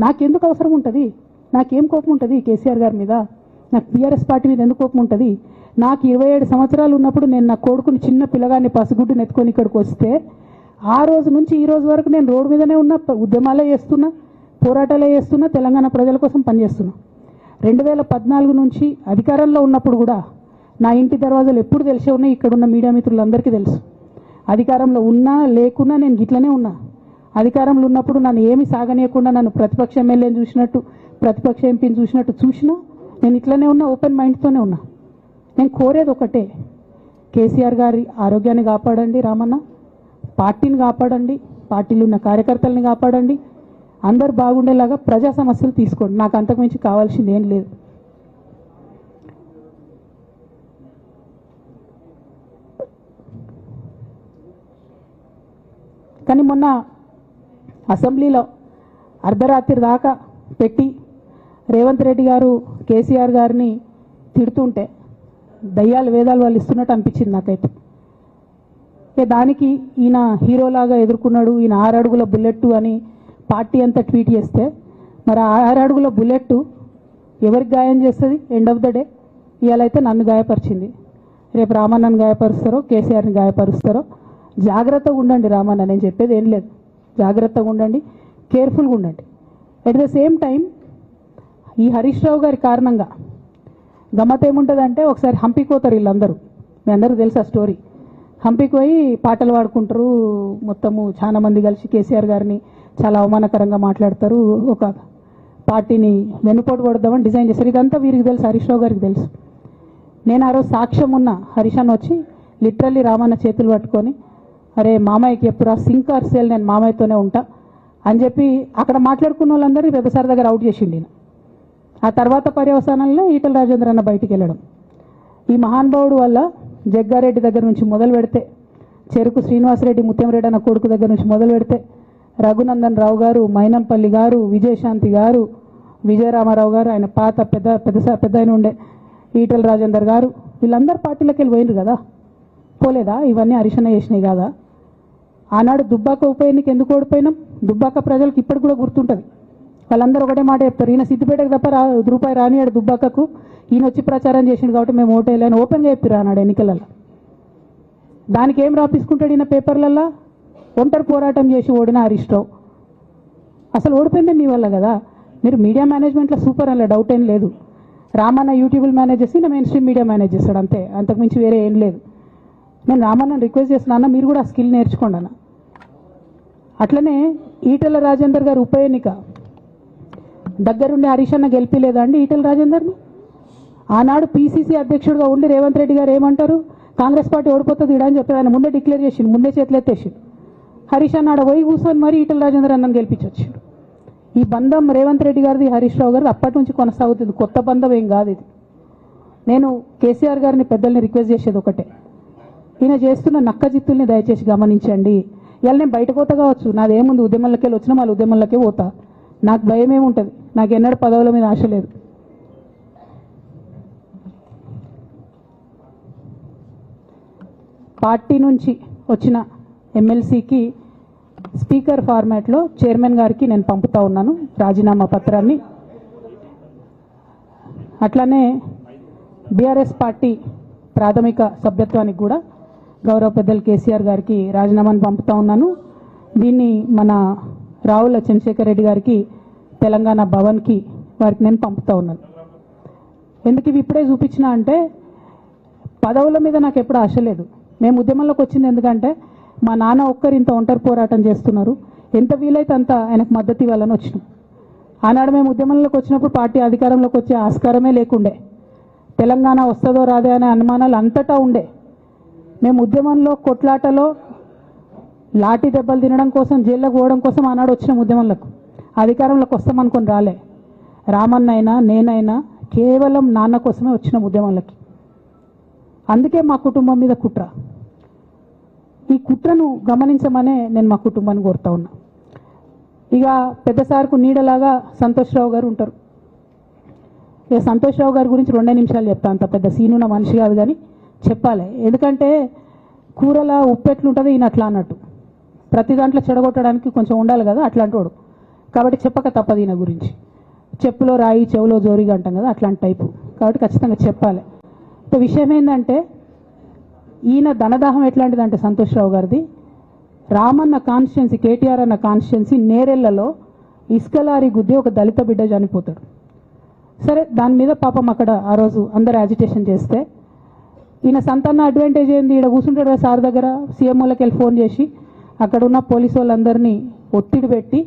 Speaker 1: నాకెందుకు అవసరం ఉంటుంది? నాకేం కోపం ఉంటుంది కేసీఆర్ గారి మీద? నాకు టీఆర్ఎస్ పార్టీ మీద ఎందుకు కోపం ఉంటుంది? నాకు 27 సంవత్సరాలు ఉన్నప్పుడు నేను నా కొడుకుని చిన్న పిల్లగాన్ని పసిగుడ్డుని ఎత్తుకొని ఇక్కడికి వస్తే ఆ రోజు నుంచి ఈ రోజు వరకు నేను రోడ్డు మీదనే ఉన్నా, ఉద్యమాలే చేస్తున్నా, పోరాటాలే చేస్తున్నా, తెలంగాణ ప్రజల కోసం పనిచేస్తున్నా. 2014 నుంచి అధికారంలో ఉన్నప్పుడు కూడా నా ఇంటి దర్వాజాలు ఎప్పుడు తెలిసే ఉన్నాయి. ఇక్కడున్న మీడియా మిత్రులందరికీ తెలుసు. అధికారంలో ఉన్నా లేకున్నా నేను గిట్లనే ఉన్నా. అధికారంలో ఉన్నప్పుడు నన్ను ఏమి సాగనీయకుండా నన్ను ప్రతిపక్ష ఎమ్మెల్యేని చూసినట్టు, ప్రతిపక్ష ఎంపీని చూసినట్టు చూసినా నేను ఇట్లనే ఉన్నా, ఓపెన్ మైండ్తోనే ఉన్నా. నేను కోరేది ఒకటే, కేసీఆర్ గారి ఆరోగ్యాన్ని కాపాడండి రామన్న, పార్టీని కాపాడండి, పార్టీలో ఉన్న కార్యకర్తల్ని కాపాడండి, అందరు బాగుండేలాగా ప్రజా సమస్యలు తీసుకోండి. నాకు అంతకుమించి కావాల్సింది ఏం లేదు. కానీ మొన్న అసెంబ్లీలో అర్ధరాత్రి దాకా పెట్టి రేవంత్ రెడ్డి గారు కేసీఆర్ గారిని తిడుతుంటే దయ్యాలు వేదాలు వాళ్ళు ఇస్తున్నట్టు అనిపించింది నాకైతే. దానికి ఈయన హీరోలాగా ఎదుర్కొన్నాడు, ఈయన 6 అడుగుల బుల్లెట్ అని పార్టీ అంతా ట్వీట్ చేస్తే, మరి 6 అడుగుల బుల్లెట్ ఎవరికి గాయం చేస్తుంది? ఎండ్ ఆఫ్ ద డే ఇవాళ అయితే నన్ను గాయపరిచింది, రేపు రామన్నను గాయపరుస్తారో కేసీఆర్ని గాయపరుస్తారో. జాగ్రత్తగా ఉండండి రామన్న, నేను చెప్పేది ఏం లేదు. జాగ్రత్తగా ఉండండి, కేర్ఫుల్గా ఉండండి. అట్ ద సేమ్ టైం ఈ హరీష్ రావు గారి కారణంగా గమ్మత్ ఏముంటుందంటే, ఒకసారి హంపీకి పోతారు వీళ్ళందరూ, మీ అందరికీ తెలుసు ఆ స్టోరీ. హంపీకి పోయి పాటలు పాడుకుంటారు, మొత్తము చాలా మంది కలిసి కేసీఆర్ గారిని చాలా అవమానకరంగా మాట్లాడతారు, ఒక పార్టీని వెన్నుపోటు పడదామని డిజైన్ చేస్తారు. ఇదంతా వీరికి తెలుసు, హరీష్ రావు గారికి తెలుసు. నేను ఆ రోజు సాక్ష్యం ఉన్న హరీష్ అన్న వచ్చి లిటరల్లీ రామన్న చేతులు పట్టుకొని, అరే మామయ్యకి ఎప్పుడు సింక్ ఆర్ సేల్, నేను మామయ్యతోనే ఉంటా అని చెప్పి అక్కడ మాట్లాడుకున్న వాళ్ళందరూ వెబసార్ దగ్గర అవుట్ చేసిండి. ఆ తర్వాత పర్యవసానంలో ఈటల రాజేంద్ర అన్న బయటికి వెళ్ళడం. ఈ మహానుభావుడు వల్ల జగ్గారెడ్డి దగ్గర నుంచి మొదలు పెడితే, చెరుకు శ్రీనివాసరెడ్డి ముత్యంరెడ్డి అన్న కొడుకు దగ్గర నుంచి మొదలు పెడితే, రఘునందన్ రావు గారు, మైనంపల్లి గారు, విజయశాంతి గారు, విజయరామారావు గారు, ఆయన పాత పెద్ద ఆయన ఉండే ఈటల రాజేందర్ గారు, వీళ్ళందరూ పార్టీలోకి వెళ్ళి పోయినారు కదా. పోలేదా? ఇవన్నీ హరిశన్న చేసినాయి కాదా? ఆనాడు దుబ్బాక ఉప ఎన్నిక ఎందుకు ఓడిపోయినాం? దుబ్బాక ప్రజలకు ఇప్పటికి కూడా గుర్తుంటుంది. వాళ్ళందరూ ఒకటే మాట చెప్తారు, ఈయన సిద్దిపేటకు తప్ప రూపాయి రానియాడు దుబ్బాకకు, ఈయన వచ్చి ప్రచారం చేసిండు కాబట్టి మేము ఓటేయాలని ఓపెన్గా చెప్పారు ఆనాడు ఎన్నికలలో. దానికి ఏం రాపించుకుంటాడు ఈయన పేపర్లల్లో? ఒంటరి పోరాటం చేసి ఓడిన హరీష్ రావు. అసలు ఓడిపోయింది మీ వల్ల కదా. మీరు మీడియా మేనేజ్మెంట్లో సూపర్ అలా డౌట్ ఏం లేదు. రామన్న యూట్యూబ్లు మేనేజ్ చేసి నా మెయిన్ స్ట్రీమ్ మీడియా మేనేజ్ చేస్తాడు అంతే, అంతకుమించి వేరే ఏం లేదు. నేను రామన్నని రిక్వెస్ట్ చేస్తున్నా, మీరు కూడా ఆ స్కిల్ నేర్చుకోండి అన్న. అట్లనే ఈటల రాజేందర్ గారు ఉప ఎన్నిక దగ్గరుండి హరీష్ అన్న గెలిపిలేదా అండి ఈటల రాజేందర్ని? ఆనాడు పీసీసీ అధ్యక్షుడిగా ఉండి రేవంత్ రెడ్డి గారు ఏమంటారు, కాంగ్రెస్ పార్టీ ఓడిపోతుంది ఇడా అని చెప్పి ఆయన ముందే డిక్లేర్ చేసిండు, ముందే చేతులు ఎత్తేసిండు. హరీష్ అన్న ఆడ పోయి కూర్చొని మరి ఈటల రాజేందర్ అన్నని గెలిపించొచ్చిండు. ఈ బంధం రేవంత్ రెడ్డి గారిది హరీష్ రావు గారిది అప్పటి నుంచి కొనసాగుతుంది, కొత్త బంధం ఏం కాదు ఇది. నేను కేసీఆర్ గారిని పెద్దల్ని రిక్వెస్ట్ చేసేది ఒకటే, ఈయన చేస్తున్న నక్కజిత్తుల్ని దయచేసి గమనించండి. ఇవాళ నేను బయట పోతా కావచ్చు, నాదేముంది, ఉద్యమంలోకి వెళ్ళి వచ్చినా మళ్ళీ ఉద్యమంలోకే పోతా, నాకు భయం ఏముంటుంది, నాకు ఎన్నడూ పదవుల మీద ఆశ లేదు. పార్టీ నుంచి వచ్చిన ఎమ్మెల్సీకి స్పీకర్ ఫార్మాట్లో చైర్మన్ గారికి నేను పంపుతా ఉన్నాను రాజీనామా పత్రాన్ని. అట్లానే బీఆర్ఎస్ పార్టీ ప్రాథమిక సభ్యత్వానికి కూడా గౌరవ పెద్దలు కేసీఆర్ గారికి రాజీనామాను పంపుతా ఉన్నాను. దీన్ని మన రావుల చంద్రశేఖర్ రెడ్డి గారికి తెలంగాణ భవన్కి వారికి నేను పంపుతా ఉన్నాను. ఎందుకు ఇవి ఇప్పుడే చూపించినా అంటే, పదవుల మీద నాకు ఎప్పుడు ఆశ లేదు. మేము ఉద్యమంలోకి వచ్చింది ఎందుకంటే మా నాన్న ఒక్కరు ఇంత ఒంటరి పోరాటం చేస్తున్నారు, ఎంత వీలైతే అంత ఆయనకు మద్దతు ఇవ్వాలని వచ్చినాం. ఆనాడు మేము ఉద్యమంలోకి వచ్చినప్పుడు పార్టీ అధికారంలోకి వచ్చే ఆస్కారమే లేకుండే, తెలంగాణ వస్తుందో రాదే అనే అనుమానాలు అంతటా ఉండే. మేము ఉద్యమంలో కొట్లాటలో లాఠీ దెబ్బలు తినడం కోసం, జైల్లోకి పోవడం కోసం ఆనాడు వచ్చినాం ఉద్యమంలోకి. అధికారంలోకి వస్తామనుకొని రాలే. రామన్న అయినా నేనైనా కేవలం నాన్న కోసమే వచ్చినాం ఉద్యమంలోకి. అందుకే మా కుటుంబం మీద కుట్ర. ఈ కుట్రను గమనించమనే నేను మా కుటుంబాన్ని కోరుతా ఉన్నా. ఇక పెద్ద సార్కు నీడలాగా సంతోష్ రావు గారు ఉంటారు. ఇక సంతోష్ రావు గారి గురించి 2 నిమిషాలు చెప్తా, అంత పెద్ద సీనున్న మనిషి కాదు కానీ చెప్పాలి. ఎందుకంటే కూరల ఉప్పు ఎట్లుంటుంది ఈయన అట్లా అన్నట్టు, ప్రతి దాంట్లో చెడగొట్టడానికి కొంచెం ఉండాలి కదా అట్లాంటి వాడు. కాబట్టి చెప్పక తప్పదు ఈయన గురించి. చెప్పులో రాయి చెవులో జోరిగా అంటాం కదా అట్లాంటి టైపు. కాబట్టి ఖచ్చితంగా చెప్పాలి. విషయం ఏంటంటే ఈయన ధనదాహం ఎట్లాంటిదంటే సంతోష్ రావు గారిది, రామన్న కాన్స్టిట్యున్సీ, కేటీఆర్ అన్న కాన్స్టిట్యున్సీ నేరెళ్లలో ఇసుక లారీ గుద్ది ఒక దళిత బిడ్డ చనిపోతాడు. సరే, దాని మీద పాపం అక్కడ ఆ రోజు అందరు యాజిటేషన్ చేస్తే ఈయన సంతాన అడ్వాంటేజ్ ఏంది, ఇక్కడ కూర్చుంటాడు కదా సార్ దగ్గర, సీఎంఓలకి వెళ్ళి ఫోన్ చేసి అక్కడ ఉన్న పోలీసు వాళ్ళందరినీ ఒత్తిడి పెట్టి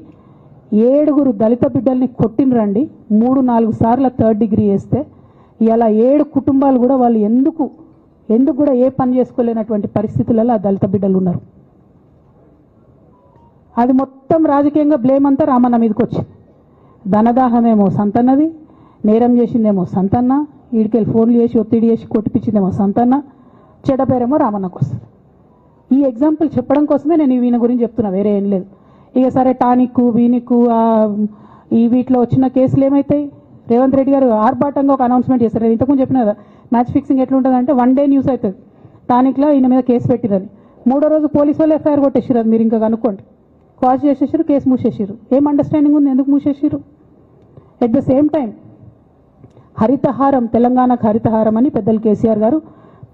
Speaker 1: 7 దళిత బిడ్డల్ని కొట్టినరండి. 3-4 సార్లు 3rd డిగ్రీ వేస్తే ఇలా 7 కుటుంబాలు కూడా వాళ్ళు ఎందుకు కూడా ఏ పని చేసుకోలేనటువంటి పరిస్థితులలో ఆ దళిత బిడ్డలు ఉన్నారు. అది మొత్తం రాజకీయంగా బ్లేమ్ అంతా రామన్న మీదకి వచ్చింది. ధనదాహమేమో సంతన్నది, నేరం చేసిందేమో సంతన్న, వీడికెళ్ళి ఫోన్లు చేసి ఒత్తిడి చేసి కొట్టిపించిందేమో సంతన్న, చెడ్డ పేరేమో రామన్నకు వస్తుంది. ఈ ఎగ్జాంపుల్ చెప్పడం కోసమే నేను ఈయన గురించి చెప్తున్నా, వేరే ఏం లేదు. ఇక సరే టానిక్ వీనిక్ ఈ వీటిలో వచ్చిన కేసులు ఏమవుతాయి? రేవంత్ రెడ్డి గారు ఆర్భాటంగా ఒక అనౌన్స్మెంట్ చేస్తారు. నేను ఇంతకుముందు చెప్పిన కదా మ్యాచ్ ఫిక్సింగ్ ఎట్లుంటుందంటే 1 డే న్యూస్ అవుతుంది, టానిక్లో ఈయన మీద కేసు పెట్టిరని. 3వ రోజు పోలీసు వాళ్ళు ఎఫ్ఐఆర్ కొట్టేసారు. అది మీరు ఇంకా కనుక్కోండి. కాజ్ చేసేసారు, కేసు మూసేసారు. ఏం అండర్స్టాండింగ్ ఉంది ఎందుకు మూసేసారు? At the same time Harithaharam, తెలంగాణకు హరితహారం అని పెద్దలు కేసీఆర్ గారు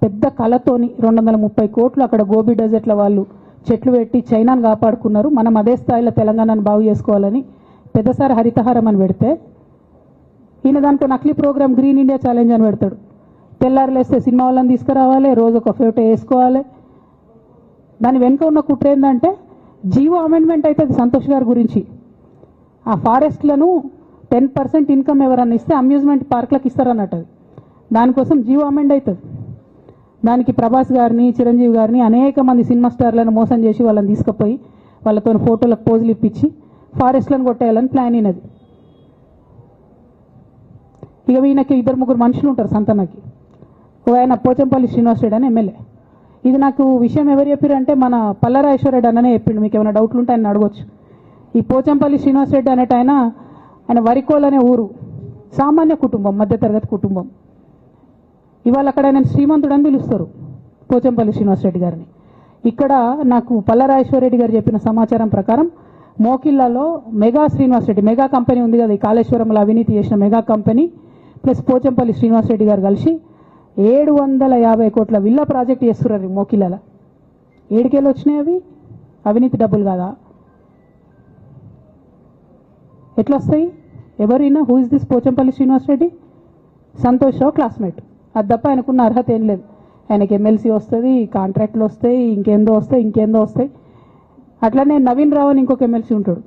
Speaker 1: పెద్ద కళతోని 230 కోట్లు అక్కడ గోబీ డెజర్ట్ల వాళ్ళు చెట్లు పెట్టి చైనాను కాపాడుకున్నారు. మనం అదే స్థాయిలో తెలంగాణను బాగు చేసుకోవాలని పెద్దసారి హరితహారం అని పెడితే ఈయన దాంట్లో నకిలీ ప్రోగ్రామ్ గ్రీన్ ఇండియా ఛాలెంజ్ అని పెడతాడు. తెల్లారులేస్తే సినిమా వాళ్ళని తీసుకురావాలి, రోజు ఒక ఫోటో వేసుకోవాలి. దాని వెనుక ఉన్న కుట్ర ఏంటంటే జీవో అమెండ్మెంట్ అవుతుంది సంతోష్ గారి గురించి. ఆ ఫారెస్ట్లను 10% ఇన్కమ్ ఎవరన్నా ఇస్తే అమ్యూజ్మెంట్ పార్క్లకు ఇస్తారన్నట్టు. దానికోసం జీవో అమెండ్ అవుతుంది. దానికి ప్రభాస్ గారిని, చిరంజీవి గారిని, అనేక మంది సినిమా స్టార్లను మోసం చేసి వాళ్ళని తీసుకుపోయి వాళ్ళతో ఫోటోలకు పోజులు ఇప్పించి ఫారెస్ట్లను కొట్టేయాలని ప్లాన్ అయినది. ఇక ఈయనకి 2-3 మనుషులు ఉంటారు సంతనకి. ఆయన పోచంపల్లి శ్రీనివాస్ రెడ్డి అని ఎమ్మెల్యే. ఇది నాకు విషయం ఎవరు చెప్పారంటే మన పల్లరాజేశ్వరరెడ్డి అన్ననే చెప్పిండు. మీకు ఏమైనా డౌట్లు ఉంటే ఆయన అడగొచ్చు. ఈ పోచంపల్లి శ్రీనివాస్ రెడ్డి అనేట ఆయన వరికోల్ అనే ఊరు, సామాన్య కుటుంబం, మధ్యతరగతి కుటుంబం. ఇవాళ అక్కడ ఆయన శ్రీమంతుడు అని పిలుస్తారు పోచంపల్లి శ్రీనివాస్ రెడ్డి గారిని. ఇక్కడ నాకు పల్లరాజేశ్వరరెడ్డి గారు చెప్పిన సమాచారం ప్రకారం మోకిల్లాలో మెగా శ్రీనివాస్ రెడ్డి, మెగా కంపెనీ ఉంది కదా, ఈ కాళేశ్వరంలో అవినీతి చేసిన మెగా కంపెనీ ప్లస్ పోచంపల్లి శ్రీనివాస్ రెడ్డి గారు కలిసి 750 కోట్ల విల్లా ప్రాజెక్ట్ చేస్తున్నారు మోకిల్లాల. ఏడికెళ్ళి వచ్చినాయి అవి? అవినీతి డబ్బులు కాదా? ఎట్లా వస్తాయి? ఎవరైనా who is this Pochampalli Srinivas Reddy? Santosh Rao classmate. అది తప్ప ఆయనకున్న అర్హత ఏం లేదు. ఆయనకి ఎమ్మెల్సీ వస్తుంది, కాంట్రాక్ట్లు వస్తాయి, ఇంకేందో వస్తాయి. అట్లనే నవీన్ రావు అని ఇంకొక ఎమ్మెల్సీ ఉంటాడు.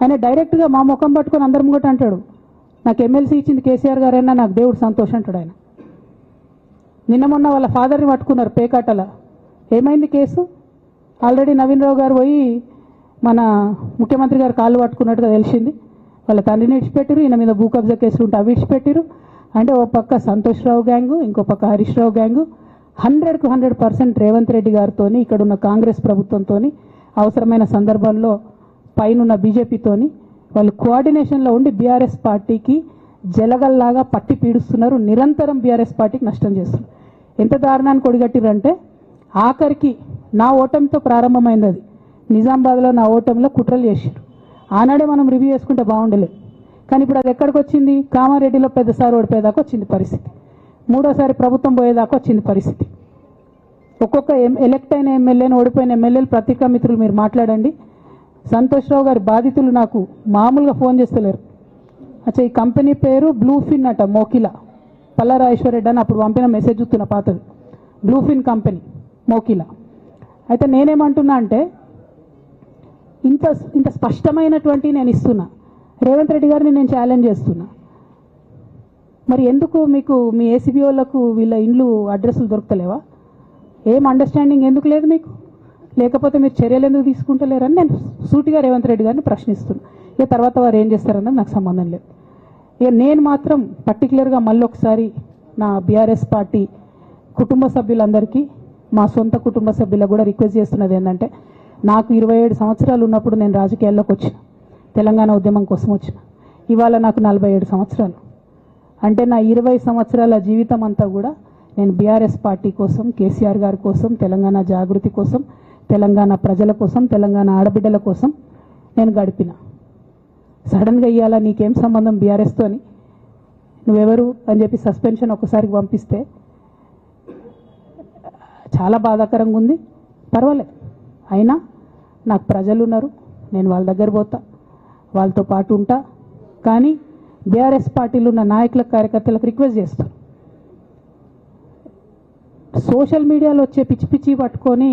Speaker 1: ఆయన డైరెక్ట్గా మా ముఖం పట్టుకొని అందరి ముంగట అంటాడు, నాకు ఎమ్మెల్సీ ఇచ్చింది కేసీఆర్ గారైనా నాకు దేవుడు సంతోష్ అంటాడు ఆయన. నిన్న మొన్న వాళ్ళ ఫాదర్ని పట్టుకున్నారు పేకాటల. ఏమైంది కేసు? ఆల్రెడీ నవీన్ రావు గారు పోయి మన ముఖ్యమంత్రి గారు కాళ్ళు పట్టుకున్నట్టుగా తెలిసింది. వాళ్ళ తండ్రిని ఇడిచిపెట్టారు, ఈయన మీద భూ కబ్జా కేసులు ఉంటే అవి ఇడిచిపెట్టారు. అంటే ఓ పక్క సంతోష్ రావు గ్యాంగు, ఇంకో పక్క హరీష్ రావు గ్యాంగు. 100కు 100% రేవంత్ రెడ్డి గారితో, ఇక్కడున్న కాంగ్రెస్ ప్రభుత్వంతో, అవసరమైన సందర్భంలో పైనున్న బీజేపీతోని వాళ్ళు కోఆర్డినేషన్లో ఉండి బీఆర్ఎస్ పార్టీకి జలగల్లాగా పట్టి పీడుస్తున్నారు. నిరంతరం బీఆర్ఎస్ పార్టీకి నష్టం చేస్తున్నారు. ఎంత దారుణానికి ఒడిగట్టిరంటే ఆఖరికి నా ఓటమితో ప్రారంభమైంది అది. నిజామాబాద్లో నా ఓటమిలో కుట్రలు చేశారు. ఆనాడే మనం రివ్యూ చేసుకుంటే బాగుండలేదు. కానీ ఇప్పుడు అది ఎక్కడికి వచ్చింది? కామారెడ్డిలో పెద్దసారి ఓడిపోయేదాకా వచ్చింది పరిస్థితి. 3వసారి ప్రభుత్వం పోయేదాకా వచ్చింది పరిస్థితి. ఒక్కొక్క ఎలక్ట్ అయిన ఎమ్మెల్యేని, ఓడిపోయిన ఎమ్మెల్యేలు పత్రికా మిత్రులు మీరు మాట్లాడండి. సంతోష్ రావు గారి బాధితులు నాకు మామూలుగా ఫోన్ చేస్తలేరు. అచ్చా, ఈ కంపెనీ పేరు బ్లూఫిన్ అట, మోకిలా. పల్లరాజేశ్వరరెడ్డి అని అప్పుడు పంపిన మెసేజ్ చూస్తున్న పాతది. Bluefin company Mokila. అయితే నేనేమంటున్నా అంటే ఇంత స్పష్టమైనటువంటి నేను ఇస్తున్నా. రేవంత్ రెడ్డి గారిని నేను ఛాలెంజ్ చేస్తున్నా. మరి ఎందుకు మీకు మీ ఏసీబీ వాళ్ళకు వీళ్ళ ఇండ్లు అడ్రస్లు దొరుకుతలేవా? ఏం అండర్స్టాండింగ్ ఎందుకు లేదు మీకు? లేకపోతే మీరు చర్యలు ఎందుకు తీసుకుంటలేరని నేను సూటిగా రేవంత్ రెడ్డి గారిని ప్రశ్నిస్తున్నాను. ఇక తర్వాత వారు ఏం చేస్తారన్నది నాకు సంబంధం లేదు. ఇక నేను మాత్రం పర్టికులర్గా మళ్ళీ ఒకసారి నా బీఆర్ఎస్ పార్టీ కుటుంబ సభ్యులందరికీ, మా సొంత కుటుంబ సభ్యులకు కూడా రిక్వెస్ట్ చేస్తున్నది ఏంటంటే, నాకు 27 సంవత్సరాలు ఉన్నప్పుడు నేను రాజకీయాల్లోకి వచ్చిన, తెలంగాణ ఉద్యమం కోసం వచ్చిన. ఇవాళ నాకు 47 సంవత్సరాలు. అంటే నా 20 సంవత్సరాల జీవితం అంతా కూడా నేను బీఆర్ఎస్ పార్టీ కోసం, కేసీఆర్ గారి కోసం, తెలంగాణ జాగృతి కోసం, తెలంగాణ ప్రజల కోసం, తెలంగాణ ఆడబిడ్డల కోసం నేను గడిపిన. సడన్గా ఇయ్యాల నీకేం సంబంధం బీఆర్ఎస్తో అని, నువ్వెవరు అని చెప్పి సస్పెన్షన్ ఒకసారికి పంపిస్తే చాలా బాధాకరంగా ఉంది. పర్వాలేదు, అయినా నాకు ప్రజలు ఉన్నారు, నేను వాళ్ళ దగ్గర పోతా, వాళ్ళతో పాటు ఉంటా. కానీ బీఆర్ఎస్ పార్టీలో ఉన్న నాయకులకు, కార్యకర్తలకు రిక్వెస్ట్ చేస్తాను, సోషల్ మీడియాలో వచ్చే పిచ్చి పిచ్చి పట్టుకొని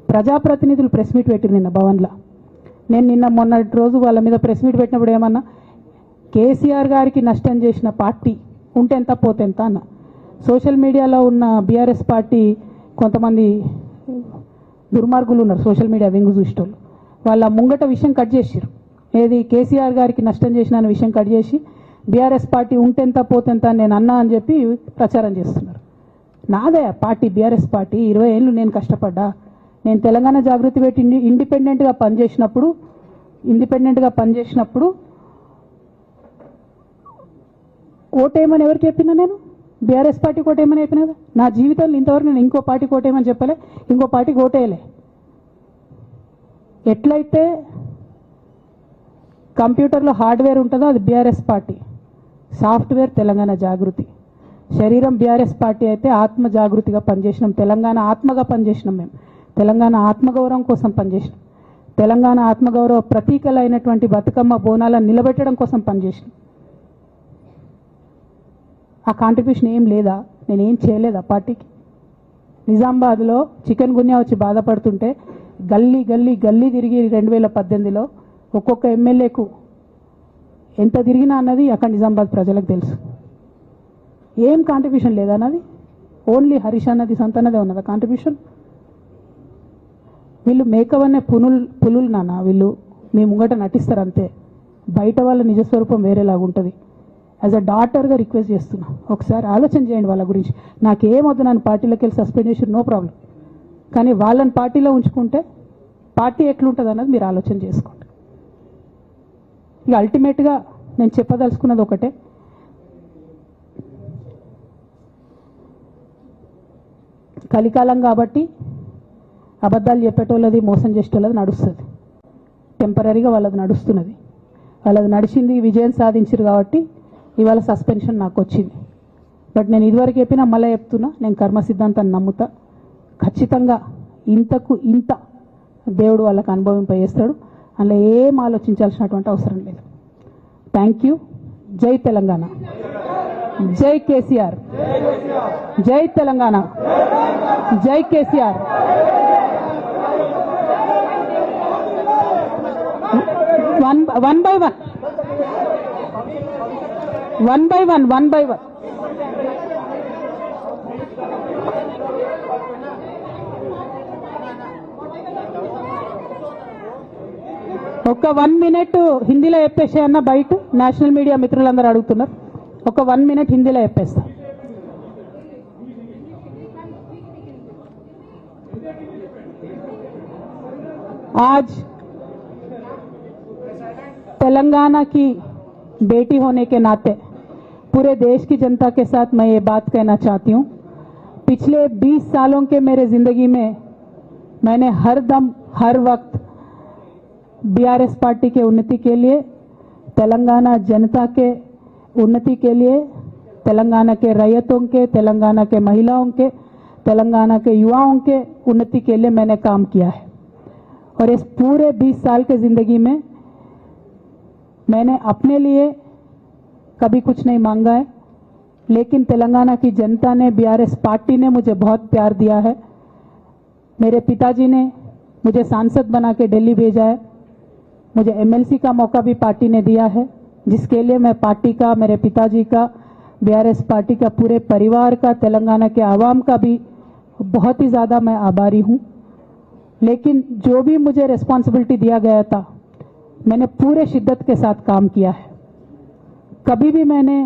Speaker 1: ప్రజాప్రతినిధులు ప్రెస్ మీట్ పెట్టిరు నిన్న భవన్లో. నేను నిన్న మొన్నటి రోజు వాళ్ళ మీద ప్రెస్ మీట్ పెట్టినప్పుడు ఏమన్నా, కేసీఆర్ గారికి నష్టం చేసిన పార్టీ ఉంటే ఎంత పోతే ఎంత అన్న. సోషల్ మీడియాలో ఉన్న బీఆర్ఎస్ పార్టీ కొంతమంది దుర్మార్గులు ఉన్నారు, సోషల్ మీడియా వెంగు చూసేటోళ్ళు. వాళ్ళ ముంగట విషయం కట్ చేసిరు, ఏది కేసీఆర్ గారికి నష్టం చేసిన అనే విషయం కట్ చేసి బీఆర్ఎస్ పార్టీ ఉంటెంత పోతెంత నేను అన్నా అని చెప్పి ప్రచారం చేస్తున్నారు. నాదే పార్టీ బీఆర్ఎస్ పార్టీ, 20 ఏళ్ళు నేను కష్టపడ్డా. నేను తెలంగాణ జాగృతి పెట్టి ఇండిపెండెంట్గా పనిచేసినప్పుడు ఓటేయమని ఎవరికి చెప్పినా? నేను బీఆర్ఎస్ పార్టీకి ఓటేయమని చెప్పినా? నా జీవితంలో ఇంతవరకు నేను ఇంకో పార్టీకి ఓటేయమని చెప్పలే, ఇంకో పార్టీకి ఓటేయలే. ఎట్లయితే కంప్యూటర్లో హార్డ్వేర్ ఉంటుందో అది బీఆర్ఎస్ పార్టీ, సాఫ్ట్వేర్ తెలంగాణ జాగృతి. శరీరం బీఆర్ఎస్ పార్టీ అయితే ఆత్మ జాగృతిగా పనిచేసినాం, తెలంగాణ ఆత్మగా పనిచేసినాం. మేము తెలంగాణ ఆత్మగౌరవం కోసం పనిచేసినాం, తెలంగాణ ఆత్మగౌరవ ప్రతీకలైనటువంటి బతుకమ్మ బోనాలను నిలబెట్టడం కోసం పనిచేసినాం. ఆ కాంట్రిబ్యూషన్ ఏం లేదా? నేనేం చేయలేదు ఆ పార్టీకి. నిజామాబాద్లో చికెన్ గున్యా వచ్చి బాధపడుతుంటే గల్లీ గల్లీ గల్లీ తిరిగి 2018లో ఒక్కొక్క ఎమ్మెల్యేకు ఎంత తిరిగినా అన్నది అక్కడ నిజామాబాద్ ప్రజలకు తెలుసు. ఏం కాంట్రిబ్యూషన్ లేదన్నది, ఓన్లీ హరీష్ అన్నది సంతనదే ఉన్నది కాంట్రిబ్యూషన్. వీళ్ళు మేకవనే పులులు నాన్న, వీళ్ళు మీ ముంగట నటిస్తారు అంతే, బయట వాళ్ళ నిజస్వరూపం వేరేలాగా ఉంటుంది. యాజ్ అ డాటర్గా రిక్వెస్ట్ చేస్తున్నా, ఒకసారి ఆలోచన చేయండి వాళ్ళ గురించి. నాకేమొద్దు, నన్ను పార్టీలోకి వెళ్ళి సస్పెండ్ చేసి నో ప్రాబ్లం, కానీ వాళ్ళని పార్టీలో ఉంచుకుంటే పార్టీ ఎట్లుంటుంది అన్నది మీరు ఆలోచన చేసుకోండి. ఇక అల్టిమేట్గా నేను చెప్పదలుచుకున్నది ఒకటే, కలికాలం కాబట్టి అబద్ధాలు చెప్పేటోళ్ళది, మోసం చేసేటోళ్ళది నడుస్తుంది. టెంపరీగా వాళ్ళది నడుస్తున్నది, వాళ్ళది నడిచింది, విజయం సాధించారు కాబట్టి ఇవాళ సస్పెన్షన్ నాకు వచ్చింది. బట్ నేను ఇదివరకు చెప్పినా మళ్ళీ చెప్తున్నా, నేను కర్మ సిద్ధాంతాన్ని నమ్ముతా. ఖచ్చితంగా ఇంతకు ఇంత దేవుడు వాళ్ళకి అనుభవింపజేస్తాడు, అందులో ఏం ఆలోచించాల్సినటువంటి అవసరం లేదు. Thank you. జై తెలంగాణ, జై కేసీఆర్, జై తెలంగాణ, జై కేసీఆర్. One by one. ఒక 1 మినిట్ హిందీలో చెప్పేసే అన్న, బయట నేషనల్ మీడియా మిత్రులందరూ అడుగుతున్నారు, ఒక 1 మినిట్ హిందీలో చెప్పేస్తా. आज तेलंगाना की बेटी होने के नाते पूरे देश की जनता के साथ मैं ये बात कहना चाहती हूँ, पिछले 20 सालों के मेरे जिंदगी में मैंने हर दम हर वक्त बीआरएस पार्टी के उन्नति के लिए, तेलंगाना जनता के उन्नति के लिए, तेलंगाना के रैयतों के, तेलंगाना के महिलाओं के, तेलंगाना के युवाओं के उन्नति के लिए मैंने काम किया है. और इस पूरे 20 साल के ज़िंदगी में मैंने अपने लिए कभी कुछ नहीं मांगा है, लेकिन तेलंगाना की जनता ने, बीआरएस पार्टी ने मुझे बहुत प्यार दिया है. मेरे पिताजी ने मुझे सांसद बना के दिल्ली भेजा है, मुझे एमएलसी का मौका भी पार्टी ने दिया है, जिसके लिए मैं पार्टी का, मेरे पिताजी का, बीआरएस पार्टी का, पूरे परिवार का, तेलंगाना के आवाम का भी बहुत ही ज़्यादा मैं आभारी हूँ. लेकिन जो भी मुझे रिस्पॉन्सिबिलिटी दिया गया था, मैंने पूरे शिद्दत के साथ काम किया है. कभी भी मैंने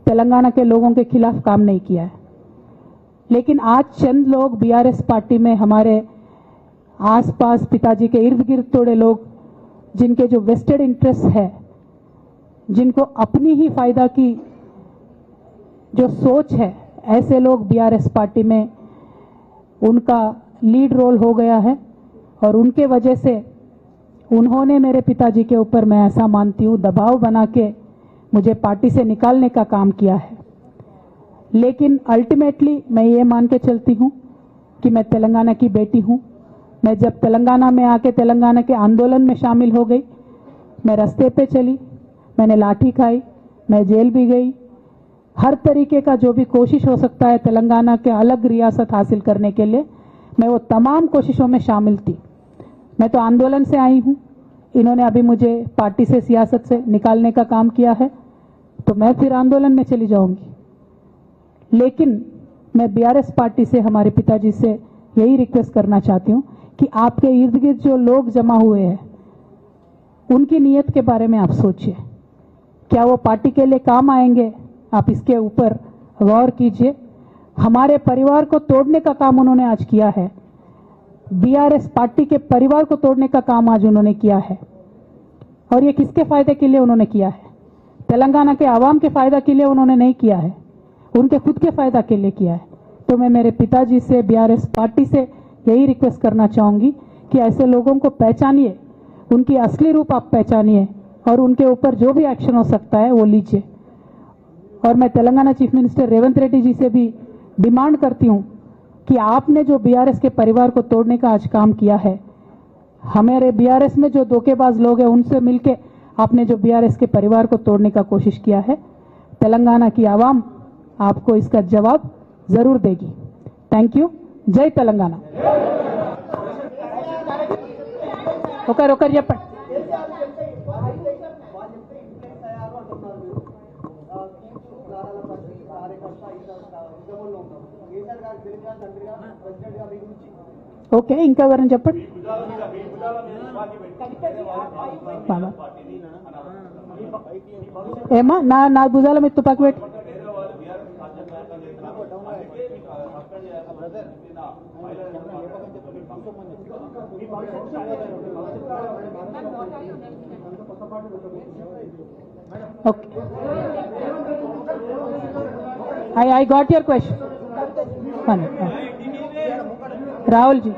Speaker 1: तेलंगाना के लोगों के खिलाफ काम नहीं किया है. लेकिन आज चंद लोग बीआरएस पार्टी में, हमारे आसपास पिताजी के इर्द गिर्द थोड़े लोग, जिनके जो वेस्टेड इंटरेस्ट है, जिनको अपनी ही फायदा की जो सोच है, ऐसे लोग बीआरएस पार्टी में उनका लीड रोल हो गया है. और उनके वजह से उन्होंने मेरे पिताजी के ऊपर, मैं ऐसा मानती हूँ, दबाव बना के मुझे पार्टी से निकालने का काम किया है। लेकिन अल्टीमेटली मैं ये मान के चलती हूँ कि मैं तेलंगाना की बेटी हूँ। मैं जब तेलंगाना में आके तेलंगाना के आंदोलन में शामिल हो गई, मैं रास्ते पे चली, मैंने लाठी खाई, मैं जेल भी गई। हर तरीके का जो भी कोशिश हो सकता है तेलंगाना के अलग रियासत हासिल करने के लिए, मैं वो तमाम कोशिशों में शामिल थी। मैं तो आंदोलन से आई हूँ, इन्होंने अभी मुझे पार्टी से, सियासत से निकालने का काम किया है, तो मैं फिर आंदोलन में चली जाऊंगी। लेकिन मैं बीआरएस पार्टी से, हमारे पिताजी से यही रिक्वेस्ट करना चाहती हूँ कि आपके इर्द गिर्द जो लोग जमा हुए हैं, उनकी नीयत के बारे में आप सोचिए। क्या वो पार्टी के लिए काम आएंगे? आप इसके ऊपर गौर कीजिए। हमारे परिवार को तोड़ने का काम उन्होंने आज किया है। बीआरएस पार्टी के परिवार को तोड़ने का काम आज उन्होंने किया है। और ये किसके फायदे के लिए उन्होंने किया है? तेलंगाना के आवाम के फायदा के लिए उन्होंने नहीं किया है, उनके खुद के फायदा के लिए किया है। तो मैं मेरे पिताजी से, बीआरएस पार्टी से यही रिक्वेस्ट करना चाहूंगी कि ऐसे लोगों को पहचानिए, उनकी असली रूप आप पहचानिए और उनके ऊपर जो भी एक्शन हो सकता है वो लीजिए। और मैं तेलंगाना चीफ मिनिस्टर रेवंत रेड्डी जी से भी डिमांड करती हूं कि आपने जो बीआरएस के परिवार को तोड़ने का आज काम किया है, हमारे बीआरएस में जो धोखेबाज लोग हैं उनसे मिलके आपने जो बीआरएस के परिवार को तोड़ने का कोशिश किया है, तेलंगाना की आवाम आपको इसका जवाब जरूर देगी। Thank you. जय तेलंगाना। ఒకరు చెప్పండి. ఓకే, ఇంకా ఎవరైనా చెప్పండి. ఏమా నా భుజాల మీద తుపాకి పెట్టి Okay. I got your question. Fine. Rahul ji.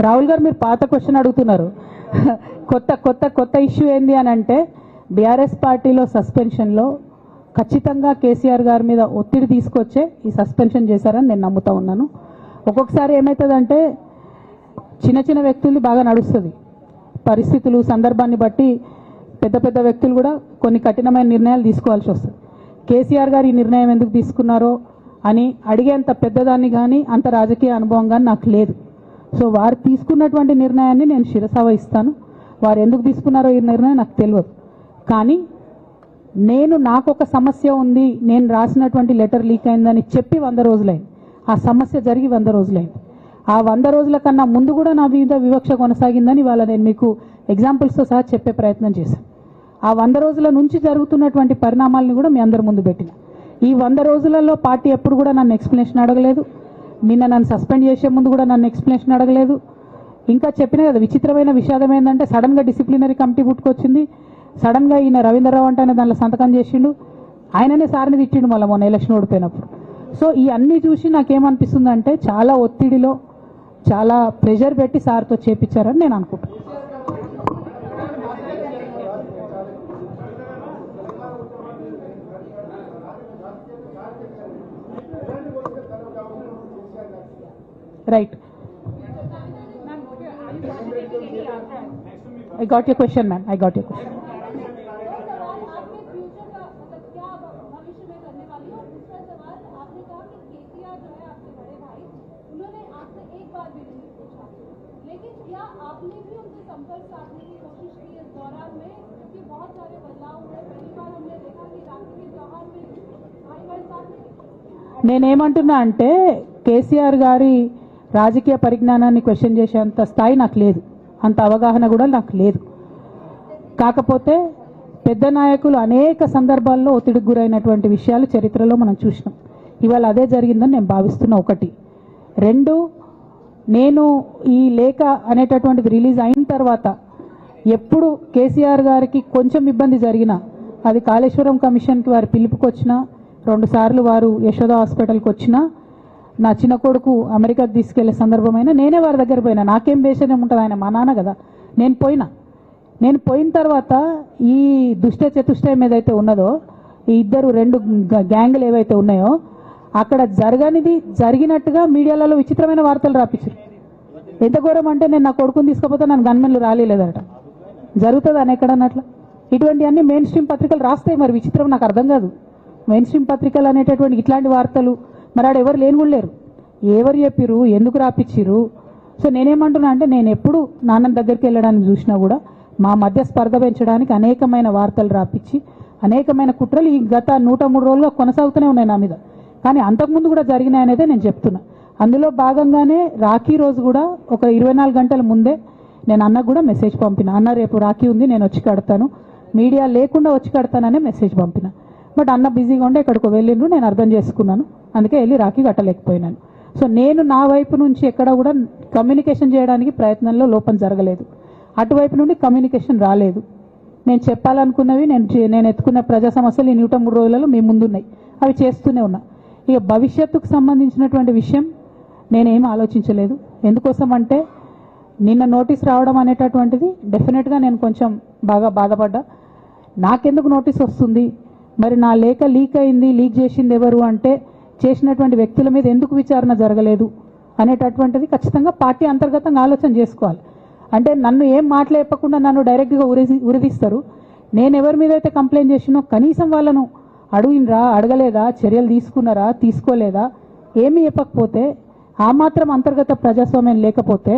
Speaker 1: Rahul గారు మీరు పాత క్వశ్చన్ అడుగుతున్నారు. కొత్త ఇష్యూ ఏంది అని అంటే బీఆర్ఎస్ పార్టీలో సస్పెన్షన్లో ఖచ్చితంగా కేసీఆర్ గారి మీద ఒత్తిడి తీసుకొచ్చే ఈ సస్పెన్షన్ చేశారని నేను నమ్ముతా ఉన్నాను. ఒక్కొక్కసారి ఏమవుతుందంటే చిన్న చిన్న వ్యక్తులు బాగా నడుస్తుంది, పరిస్థితులు సందర్భాన్ని బట్టి పెద్ద వ్యక్తులు కూడా కొన్ని కఠినమైన నిర్ణయాలు తీసుకోవాల్సి వస్తుంది. కేసీఆర్ గారు ఈ నిర్ణయం ఎందుకు తీసుకున్నారో అని అడిగేంత పెద్దదాన్ని కానీ అంత రాజకీయ అనుభవం కానీ నాకు లేదు. సో వారు తీసుకున్నటువంటి నిర్ణయాన్ని నేను శిరస వహిస్తాను. వారు ఎందుకు తీసుకున్నారో ఈ నిర్ణయం నాకు తెలియదు. కానీ నాకు ఒక సమస్య ఉంది, నేను రాసినటువంటి లెటర్ లీక్ అయిందని చెప్పి 100 రోజులైంది. ఆ సమస్య జరిగి 100 రోజులైంది. ఆ 100 రోజుల కన్నా ముందు కూడా నా మీద వివక్ష కొనసాగిందని ఇవాళ నేను మీకు ఎగ్జాంపుల్స్తో సహా చెప్పే ప్రయత్నం చేశాను. ఆ 100 రోజుల నుంచి జరుగుతున్నటువంటి పరిణామాలను కూడా మీ అందరి ముందు పెట్టిన. ఈ 100 రోజులలో పార్టీ ఎప్పుడు కూడా నన్ను ఎక్స్ప్లెనేషన్ అడగలేదు. నిన్న నన్ను సస్పెండ్ చేసే ముందు కూడా నన్ను ఎక్స్ప్లెనేషన్ అడగలేదు. ఇంకా చెప్పిన కదా, విచిత్రమైన విషాదం ఏంటంటే సడన్గా డిసిప్లినరీ కమిటీ పుట్టుకొచ్చింది. సడన్గా ఈయన రవీంద్రరావు అంటే దాంట్లో సంతకం చేసిండు. ఆయననే సార్ని తిట్టిండు మళ్ళీ మొన్న ఎలక్షన్ ఓడిపోయినప్పుడు. సో ఈ అన్నీ చూసి నాకేమనిపిస్తుందంటే చాలా ఒత్తిడిలో, చాలా ప్రెషర్ పెట్టి సార్తో చేపించారని నేను అనుకుంటున్నాను. Right. I got your question, ma'am. I got your question. నేనేమంటున్నా అంటే కేసీఆర్ గారి రాజకీయ పరిజ్ఞానాన్ని క్వశ్చన్ చేసేంత స్థాయి నాకు లేదు, అంత అవగాహన కూడా నాకు లేదు. కాకపోతే పెద్ద నాయకులు అనేక సందర్భాల్లో ఒత్తిడికి గురైనటువంటి విషయాలు చరిత్రలో మనం చూసినాం. ఇవాళ అదే జరిగిందని నేను భావిస్తున్నా. 1. 2, నేను ఈ లేఖ అనేటటువంటిది రిలీజ్ అయిన తర్వాత ఎప్పుడు కేసీఆర్ గారికి కొంచెం ఇబ్బంది జరిగినా, అది కాళేశ్వరం కమిషన్కి వారి పిలుపుకొచ్చినా, 2 సార్లు వారు యశోద హాస్పిటల్కి వచ్చినా నా చిన్న కొడుకు అమెరికాకి తీసుకెళ్లే సందర్భమైనా నేనే వారి దగ్గర పోయినా. నాకేం బేషణం ఉంటుంది, ఆయన మా నాన్న కదా. నేను పోయిన తర్వాత ఈ దుష్ట చతుష్టయం ఏదైతే ఉన్నదో, ఈ ఇద్దరు 2 గ్యాంగులు ఏవైతే ఉన్నాయో అక్కడ జరగనిది జరిగినట్టుగా మీడియాలలో విచిత్రమైన వార్తలు రాపించారు. ఎంత ఘోరం అంటే, నేను నా కొడుకుని తీసుకపోతే నన్ను గన్మెన్లు రాలేదట. జరుగుతుంది అని ఎక్కడన్నట్ల. ఇటువంటివన్నీ మెయిన్ స్ట్రీమ్ పత్రికలు రాస్తాయి. మరి విచిత్రం నాకు అర్థం కాదు. మెయిన్ స్ట్రీమ్ పత్రికలు అనేటటువంటి ఇట్లాంటి వార్తలు మరి ఆడ ఎవరు లేని కూడా లేరు. ఎవరు చెప్పిర్రు, ఎందుకు రాపిచ్చిర్రు? సో నేనేమంటున్నా అంటే, నేను ఎప్పుడు నాన్న దగ్గరికి వెళ్ళడానికి చూసినా కూడా మా మధ్య స్పర్ధ పెంచడానికి అనేకమైన వార్తలు రాపించి అనేకమైన కుట్రలు ఈ గత 103 రోజులుగా కొనసాగుతూనే ఉన్నాయి నా మీద. కానీ అంతకుముందు కూడా జరిగినాయనేదే నేను చెప్తున్నా. అందులో భాగంగానే రాఖీ రోజు కూడా ఒక 24 గంటల ముందే నేను అన్నకు కూడా మెసేజ్ పంపిన. అన్న రేపు రాఖీ ఉంది, నేను వచ్చి కడతాను, మీడియా లేకుండా వచ్చి కడతాననే మెసేజ్ పంపిన. బట్ అన్న బిజీగా ఉండే ఎక్కడికో వెళ్ళిండ్రు, నేను అర్థం చేసుకున్నాను. అందుకే వెళ్ళి రాఖీ కట్టలేకపోయినాను. సో నేను నా వైపు నుంచి ఎక్కడ కూడా కమ్యూనికేషన్ చేయడానికి ప్రయత్నంలో లోపం జరగలేదు. అటువైపు నుండి కమ్యూనికేషన్ రాలేదు. నేను చెప్పాలనుకున్నవి, నేను ఎత్తుకున్న ప్రజా సమస్యలు ఈ 103 రోజులలో మీ ముందున్నాయి. అవి చేస్తూనే ఉన్నా. ఇక భవిష్యత్తుకు సంబంధించినటువంటి విషయం నేనేం ఆలోచించలేదు. ఎందుకోసం అంటే, నిన్న నోటీస్ రావడం అనేటటువంటిది డెఫినెట్గా నేను కొంచెం బాగా బాధపడ్డా. నాకెందుకు నోటీస్ వస్తుంది, మరి నా లేఖ లీక్ అయింది, లీక్ చేసింది ఎవరు అంటే చేసినటువంటి వ్యక్తుల మీద ఎందుకు విచారణ జరగలేదు అనేటటువంటిది ఖచ్చితంగా పార్టీ అంతర్గతంగా ఆలోచన చేసుకోవాలి. అంటే నన్ను ఏం మాట్లాడకుండా నన్ను డైరెక్ట్గా ఉరిదీస్తారు. నేను ఎవరి మీద అయితే కంప్లైంట్ చేసినో కనీసం వాళ్ళను అడిగినరా, అడగలేదా, చర్యలు తీసుకున్నారా, తీసుకోలేదా, ఏమీ చెప్పకపోతే, ఆ మాత్రం అంతర్గత ప్రజాస్వామ్యం లేకపోతే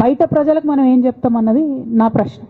Speaker 1: బయట ప్రజలకు మనం ఏం చెప్తామన్నది నా ప్రశ్న.